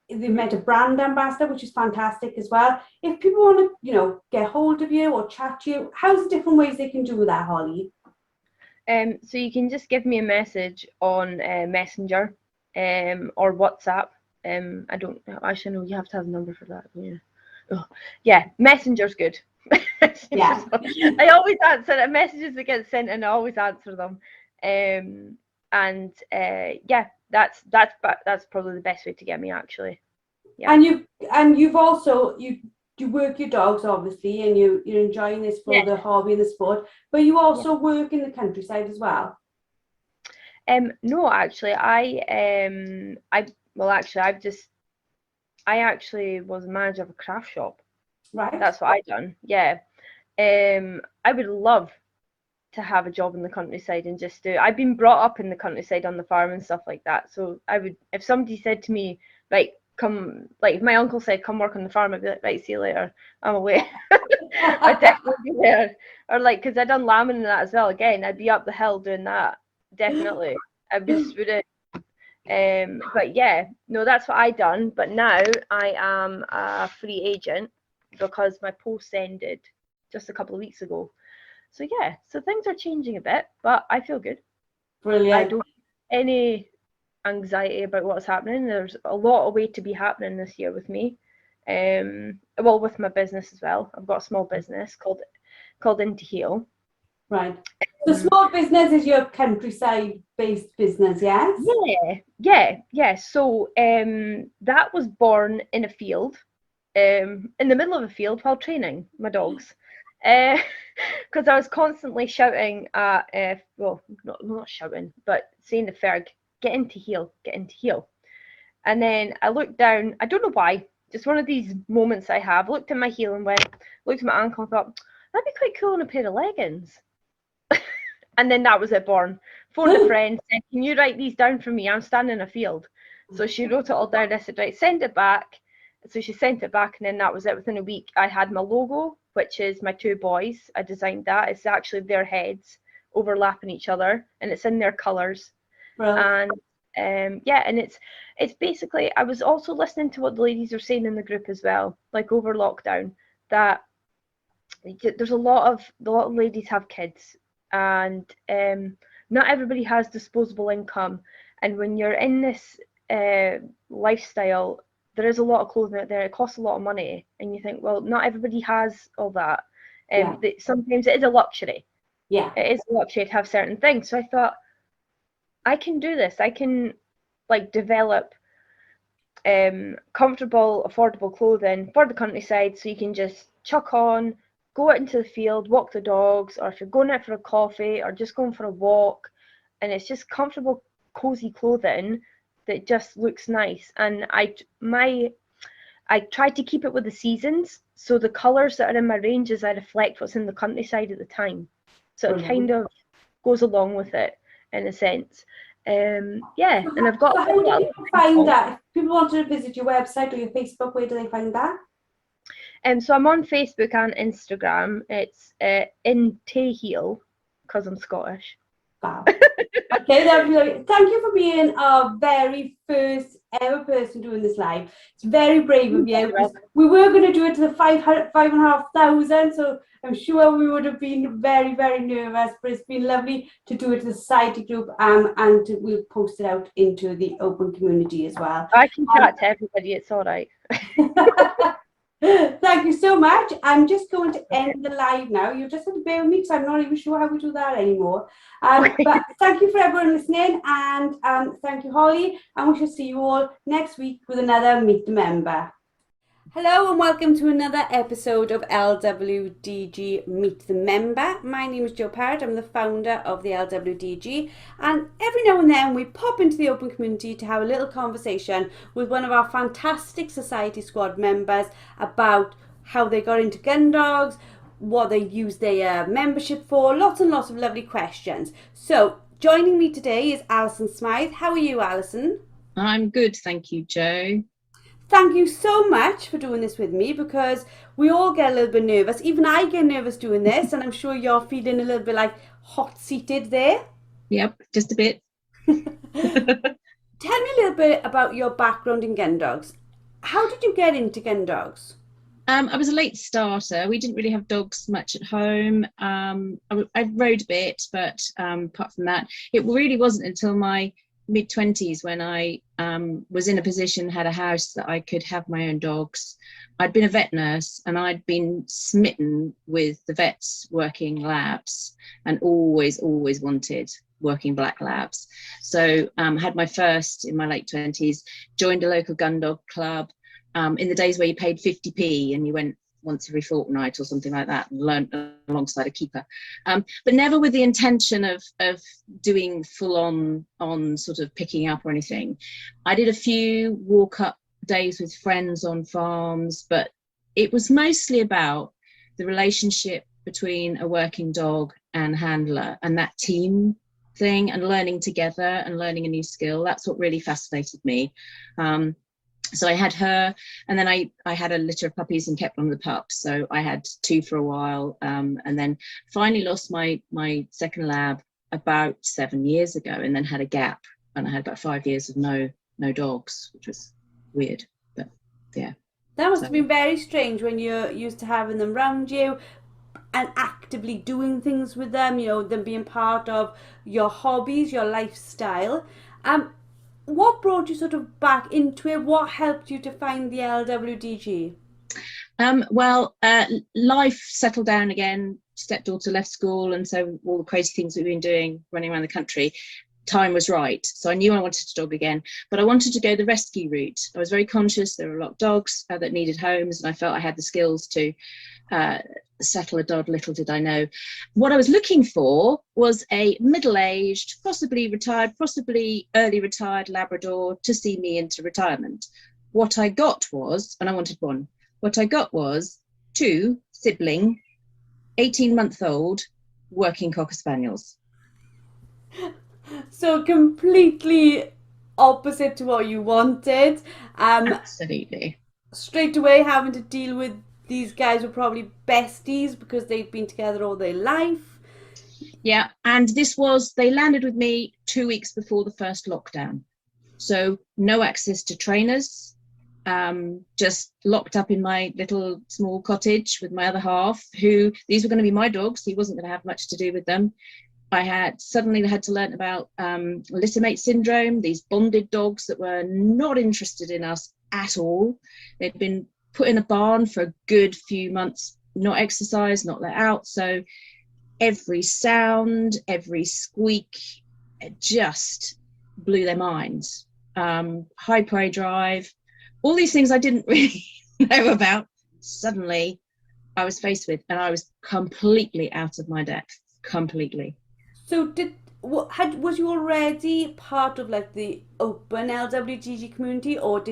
Speaker 1: they've met a brand ambassador, which is fantastic as well. If people want to, get hold of you or chat to you, how's the different ways they can do that, Holly?
Speaker 7: So you can just give me a message on Messenger. or WhatsApp. I don't actually know. You have to have a number for that. Yeah. Oh, yeah. Messenger's good.
Speaker 1: Yeah.
Speaker 7: I always answer messages that get sent, and I always answer them. Yeah, that's probably the best way to get me, actually. Yeah.
Speaker 1: And you've also you work your dogs, obviously, and you're enjoying this for the hobby and the sport, but you also work in the countryside as well.
Speaker 7: No, actually, I actually was manager of a craft shop.
Speaker 1: Right.
Speaker 7: That's what I done. Yeah. I would love to have a job in the countryside and just do. I've been brought up in the countryside on the farm and stuff like that. So I would, if somebody said to me, like, come, like if my uncle said, come work on the farm, I'd be like, right, see you later, I'm away. I'd definitely be there. Or like, because I'd done lambing and that as well. Again, I'd be up the hill doing that. Definitely. I just would. But yeah, no, that's what I done. But now I am a free agent because my post ended just a couple of weeks ago. So yeah, so things are changing a bit, but I feel good.
Speaker 1: Brilliant.
Speaker 7: I don't have any anxiety about what's happening. There's a lot of way to be happening this year with me. Well, with my business as well. I've got a small business called Into Heal.
Speaker 1: Right. The small business is your countryside-based business, yes?
Speaker 7: Yeah. So that was born in a field, in the middle of a field while training my dogs. Because I was constantly shouting at, well, not shouting, but saying to Ferg, get into heel. And then I looked down, I don't know why, just one of these moments I have, looked at my heel and looked at my ankle and thought, that'd be quite cool in a pair of leggings. And then that was it born. Phoned a friend, said, can you write these down for me? I'm standing in a field. So she wrote it all down. I said, right, send it back. So she sent it back, and then that was it. Within a week, I had my logo, which is my two boys. I designed that. It's actually their heads overlapping each other, and it's in their colours.
Speaker 1: Right.
Speaker 7: And yeah, and it's basically, I was also listening to what the ladies are saying in the group as well, like over lockdown, that there's a lot of ladies have kids, and not everybody has disposable income. And when you're in this lifestyle, there is a lot of clothing out there. It costs a lot of money, and you think, well, not everybody has all that. Sometimes it is a luxury.
Speaker 1: Yeah,
Speaker 7: it is a luxury to have certain things. So I thought, I can do this. I can like develop comfortable, affordable clothing for the countryside, so you can just chuck on, go out into the field, walk the dogs, or if you're going out for a coffee or just going for a walk, and it's just comfortable, cozy clothing that just looks nice. And I tried to keep it with the seasons, so the colours that are in my ranges, I reflect what's in the countryside at the time, so it kind of goes along with it in a sense. And I've got.
Speaker 1: So how do people find that? If people want to visit your website or your Facebook, where do they find that?
Speaker 7: So I'm on Facebook and Instagram. It's in Taheel, because I'm Scottish.
Speaker 1: Wow. Okay, lovely. Thank you for being our very first ever person doing this live. It's very brave of you. We were going to do it to the 5,500, so I'm sure we would have been very, very nervous, but it's been lovely to do it to the society group, and we'll post it out into the open community as well.
Speaker 7: I can chat to everybody, it's all right.
Speaker 1: Thank you so much. I'm just going to end the live now. You just have to bear with me because I'm not even sure how we do that anymore. But thank you for everyone listening, and thank you, Holly. And we shall see you all next week with another Meet the Member. Hello and welcome to another episode of LWDG Meet the Member. My name is Jo Parrott. I'm the founder of the LWDG, and every now and then we pop into the open community to have a little conversation with one of our fantastic Society Squad members about how they got into gun dogs, what they use their membership for, lots and lots of lovely questions. So joining me today is Alison Smythe. How are you, Alison?
Speaker 8: I'm good, thank you, Jo.
Speaker 1: Thank you so much for doing this with me, because we all get a little bit nervous. Even I get nervous doing this, and I'm sure you're feeling a little bit like hot-seated there.
Speaker 8: Yep, just a bit.
Speaker 1: Tell me a little bit about your background in gun dogs. How did you get into gun dogs?
Speaker 8: I was a late starter. We didn't really have dogs much at home. I rode a bit, but apart from that, it really wasn't until my mid-20s when I was in a position, had a house that I could have my own dogs. I'd been a vet nurse and I'd been smitten with the vets working labs and always wanted working black labs. So had my first in my late 20s, joined a local gun dog club in the days where you paid 50p and you went once every fortnight or something like that, and learned alongside a keeper, but never with the intention of doing full on sort of picking up or anything. I did a few walk up days with friends on farms, but it was mostly about the relationship between a working dog and handler and that team thing and learning together and learning a new skill. That's what really fascinated me. So I had her, and then I had a litter of puppies and kept one of the pups. So I had 2 for a while, and then finally lost my second lab about 7 years ago, and then had a gap, and I had about 5 years of no dogs, which was weird, but yeah.
Speaker 1: That must have been very strange when you're used to having them round you and actively doing things with them, you know, them being part of your hobbies, your lifestyle. What brought you sort of back into it? What helped you to find the LWDG?
Speaker 8: Well, life settled down again. Stepdaughter left school, and so all the crazy things we've been doing, running around the country, time was right. So I knew I wanted a dog again, but I wanted to go the rescue route. I was very conscious there were a lot of dogs that needed homes, and I felt I had the skills to settle a dog. Little did I know. What I was looking for was a middle-aged, possibly retired, possibly early retired Labrador to see me into retirement. What I got was, and I wanted one, what I got was 2 sibling, 18-month-old working Cocker Spaniels.
Speaker 1: So completely opposite to what you wanted.
Speaker 8: Absolutely.
Speaker 1: Straight away having to deal with these guys were probably besties because they've been together all their life.
Speaker 8: Yeah, and they landed with me 2 weeks before the first lockdown. So no access to trainers, just locked up in my little small cottage with my other half, who, these were going to be my dogs. He wasn't going to have much to do with them. I suddenly had to learn about littermate syndrome, these bonded dogs that were not interested in us at all. They'd been put in a barn for a good few months, not exercised, not let out. So every sound, every squeak, it just blew their minds. High prey drive, all these things I didn't really know about, suddenly I was faced with, and I was completely out of my depth, completely.
Speaker 1: So was you already part of like the open LWDG community, or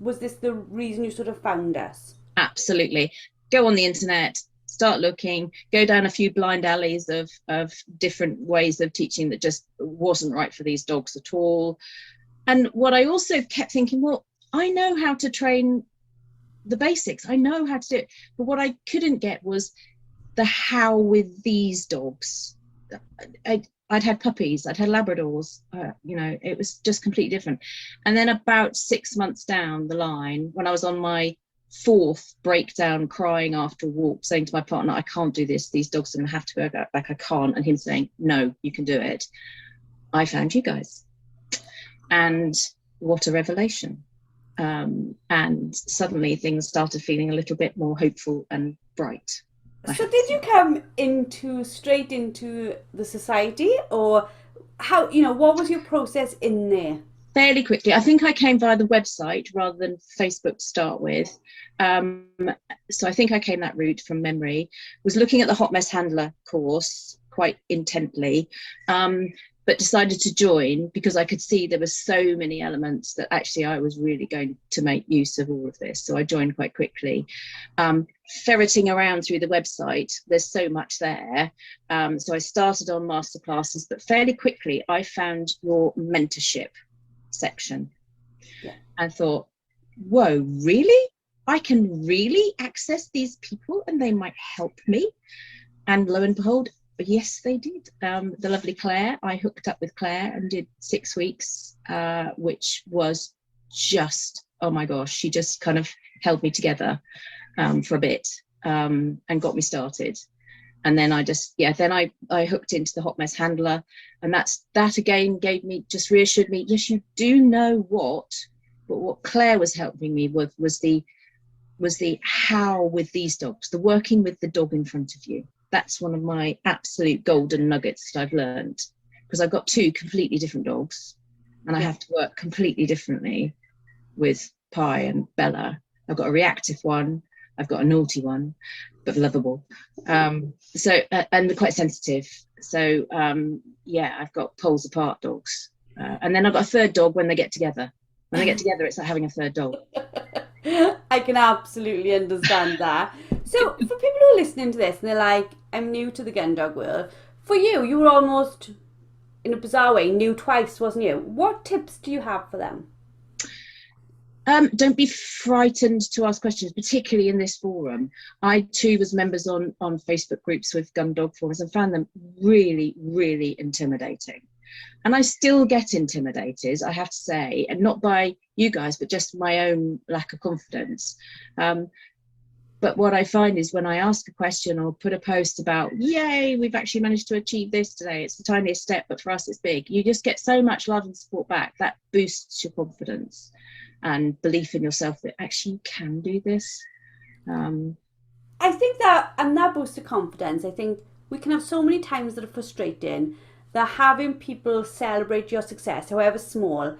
Speaker 1: was this the reason you sort of found us?
Speaker 8: Absolutely. Go on the internet, start looking, go down a few blind alleys of different ways of teaching that just wasn't right for these dogs at all. And what I also kept thinking, well, I know how to train the basics. I know how to do it. But what I couldn't get was the how with these dogs. I'd had puppies, I'd had Labradors, you know, it was just completely different. And then about 6 months down the line, when I was on my 4th breakdown, crying after a walk, saying to my partner, I can't do this, these dogs are going to have to go back, I can't, and him saying, no, you can do it, I found you guys. And what a revelation. And suddenly things started feeling a little bit more hopeful and bright.
Speaker 1: So did you come straight into the society, or how, you know, what was your process in there?
Speaker 8: Fairly quickly. I think I came via the website rather than Facebook to start with. So I think I came that route from memory. Was looking at the Hot Mess Handler course quite intently, but decided to join because I could see there were so many elements that actually I was really going to make use of all of this. So I joined quite quickly. Ferreting around through the website, there's so much there. So I started on masterclasses, but fairly quickly I found your mentorship section.
Speaker 1: Yeah.
Speaker 8: And thought, whoa, really? I can really access these people and they might help me. And lo and behold, yes, they did. The lovely Claire, I hooked up with Claire and did 6 weeks, which was just, oh my gosh, she just kind of held me together for a bit and got me started. And then I hooked into the hot mess handler, and that again reassured me, yes, you do know what, but what Claire was helping me with was the how with these dogs, the working with the dog in front of you. That's one of my absolute golden nuggets that I've learned, because I've got two completely different dogs, and I have to work completely differently with Pi and Bella. I've got a reactive one, I've got a naughty one, but lovable. And they're quite sensitive. So I've got poles apart dogs. And then I've got a third dog when they get together. When they get together, it's like having a third dog.
Speaker 1: I can absolutely understand that. So for people who are listening to this and they're like, I'm new to the gun dog world, for you were almost, in a bizarre way, new twice, wasn't you? What tips do you have for them?
Speaker 8: Don't be frightened to ask questions, particularly in this forum. I too was members on Facebook groups with gun dog forums and found them really, really intimidating. And I still get intimidated, I have to say, and not by you guys, but just my own lack of confidence. But what I find is when I ask a question or put a post about, yay, we've actually managed to achieve this today, it's the tiniest step, but for us it's big. You just get so much love and support back. That boosts your confidence and belief in yourself that actually you can do this.
Speaker 1: I think that boosts the confidence. I think we can have so many times that are frustrating, that having people celebrate your success, however small,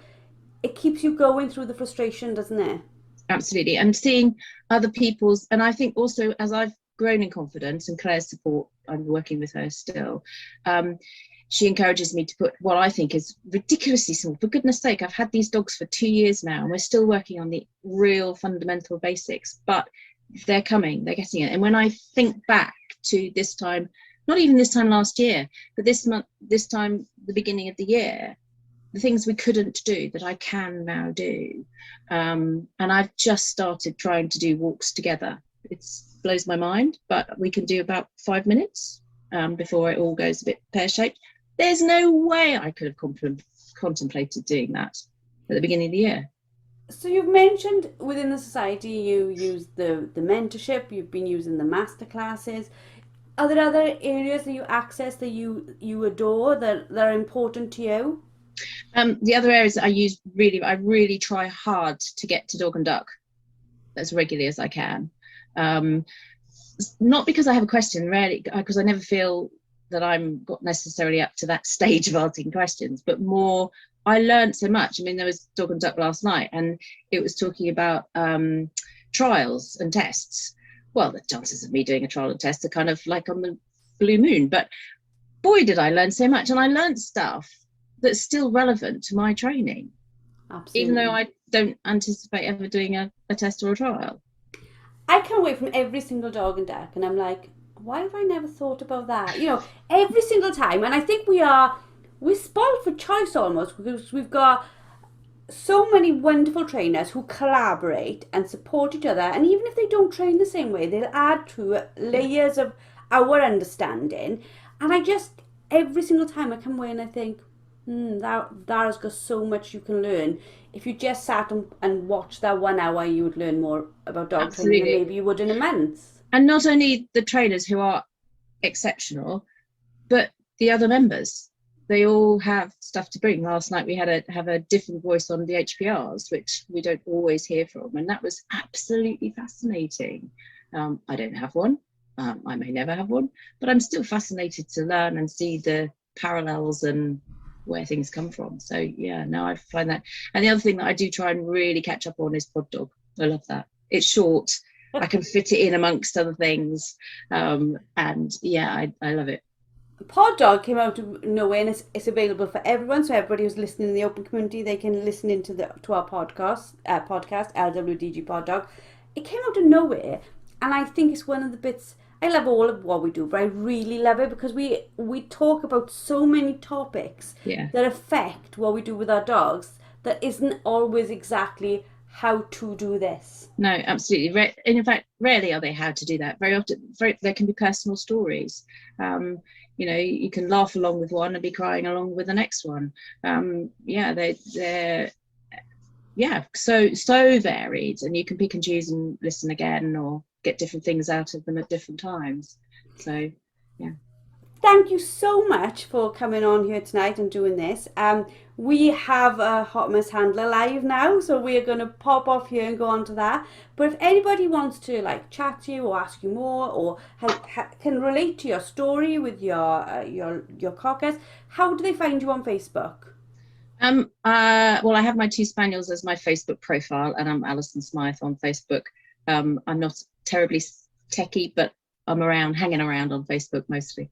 Speaker 1: it keeps you going through the frustration, doesn't it?
Speaker 8: Absolutely. And seeing other people's, and I think also as I've grown in confidence and Claire's support, I'm working with her still, she encourages me to put what I think is ridiculously small. For goodness sake, I've had these dogs for 2 years now, and we're still working on the real fundamental basics, but they're coming, they're getting it. And when I think back to this time, not even this time last year, but this time, the beginning of the year, the things we couldn't do that I can now do. And I've just started trying to do walks together. It blows my mind, but we can do about 5 minutes before it all goes a bit pear-shaped. There's no way I could have contemplated doing that at the beginning of the year.
Speaker 1: So you've mentioned within the society you use the mentorship, you've been using the masterclasses. Are there other areas that you access that you adore that are important to you?
Speaker 8: The other areas that I really try hard to get to dog and duck as regularly as I can. Not because I have a question, rarely, because I never feel that I'm got necessarily up to that stage of asking questions, but more I learned so much. I mean, there was dog and duck last night, and it was talking about trials and tests. Well, the chances of me doing a trial and test are kind of like on the blue moon, but boy, did I learn so much. And I learned stuff that's still relevant to my training. Absolutely. Even though I don't anticipate ever doing a test or a trial.
Speaker 1: I come away from every single dog and duck and I'm like, why have I never thought about that? You know, every single time. And I think we're spoiled for choice almost, because we've got so many wonderful trainers who collaborate and support each other, and even if they don't train the same way, they'll add to layers of our understanding. And I just, every single time I come away and I think, that has got so much you can learn. If you just sat and watched that 1 hour, you would learn more about dog
Speaker 8: Absolutely.
Speaker 1: training than maybe you would in a month.
Speaker 8: And not only the trainers, who are exceptional, but the other members. They all have stuff to bring. Last night we had have a different voice on the HPRs, which we don't always hear from, and that was absolutely fascinating. I don't have one. I may never have one, but I'm still fascinated to learn and see the parallels and where things come from. So yeah, no, I find that. And the other thing that I do try and really catch up on is pod dog. I love that. It's short. I can fit it in amongst other things, and yeah, I love it.
Speaker 1: Pod Dog came out of nowhere, and it's available for everyone. So everybody who's listening in the open community, they can listen into to our podcast LWDG Pod Dog. It came out of nowhere, and I think it's one of the bits. I love all of what we do, but I really love it because we talk about so many topics that affect what we do with our dogs that isn't always exactly how to do this.
Speaker 8: No, absolutely. In fact, rarely are they how to do that. Very often, there can be personal stories. You know, you can laugh along with one and be crying along with the next one. They're so varied, and you can pick and choose and listen again or get different things out of them at different times. So
Speaker 1: Thank you so much for coming on here tonight and doing this. We have a Hot Mess Handler live now, so we're going to pop off here and go on to that. But if anybody wants to like chat to you or ask you more, or can relate to your story with your cockers, how do they find you on Facebook?
Speaker 8: Well, I have my 2 spaniels as my Facebook profile, and I'm Alison Smythe on Facebook. I'm not terribly techie, but I'm hanging around on Facebook mostly.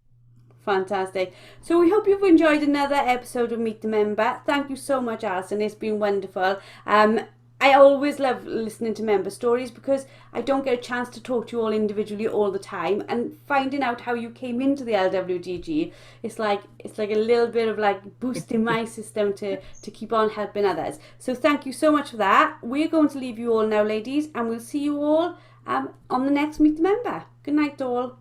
Speaker 1: Fantastic. So we hope you've enjoyed another episode of Meet the Member. Thank you so much, Alison. It's been wonderful. I always love listening to member stories because I don't get a chance to talk to you all individually all the time, and finding out how you came into the LWDG, it's like a little bit of like boosting my system to keep on helping others. So thank you so much for that. We're going to leave you all now, ladies, and we'll see you all on the next Meet the Member. Good night, all.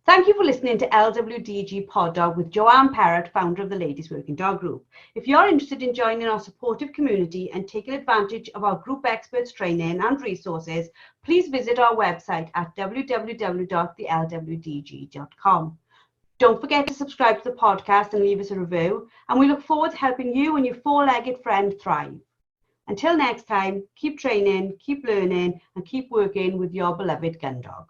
Speaker 1: Thank you for listening to LWDG Pod Dog with Joanne Parrott, founder of the Ladies Working Dog Group. If you're interested in joining our supportive community and taking advantage of our group experts training and resources, please visit our website at www.thelwdg.com. Don't forget to subscribe to the podcast and leave us a review, and we look forward to helping you and your four-legged friend thrive. Until next time, keep training, keep learning, and keep working with your beloved gun dog.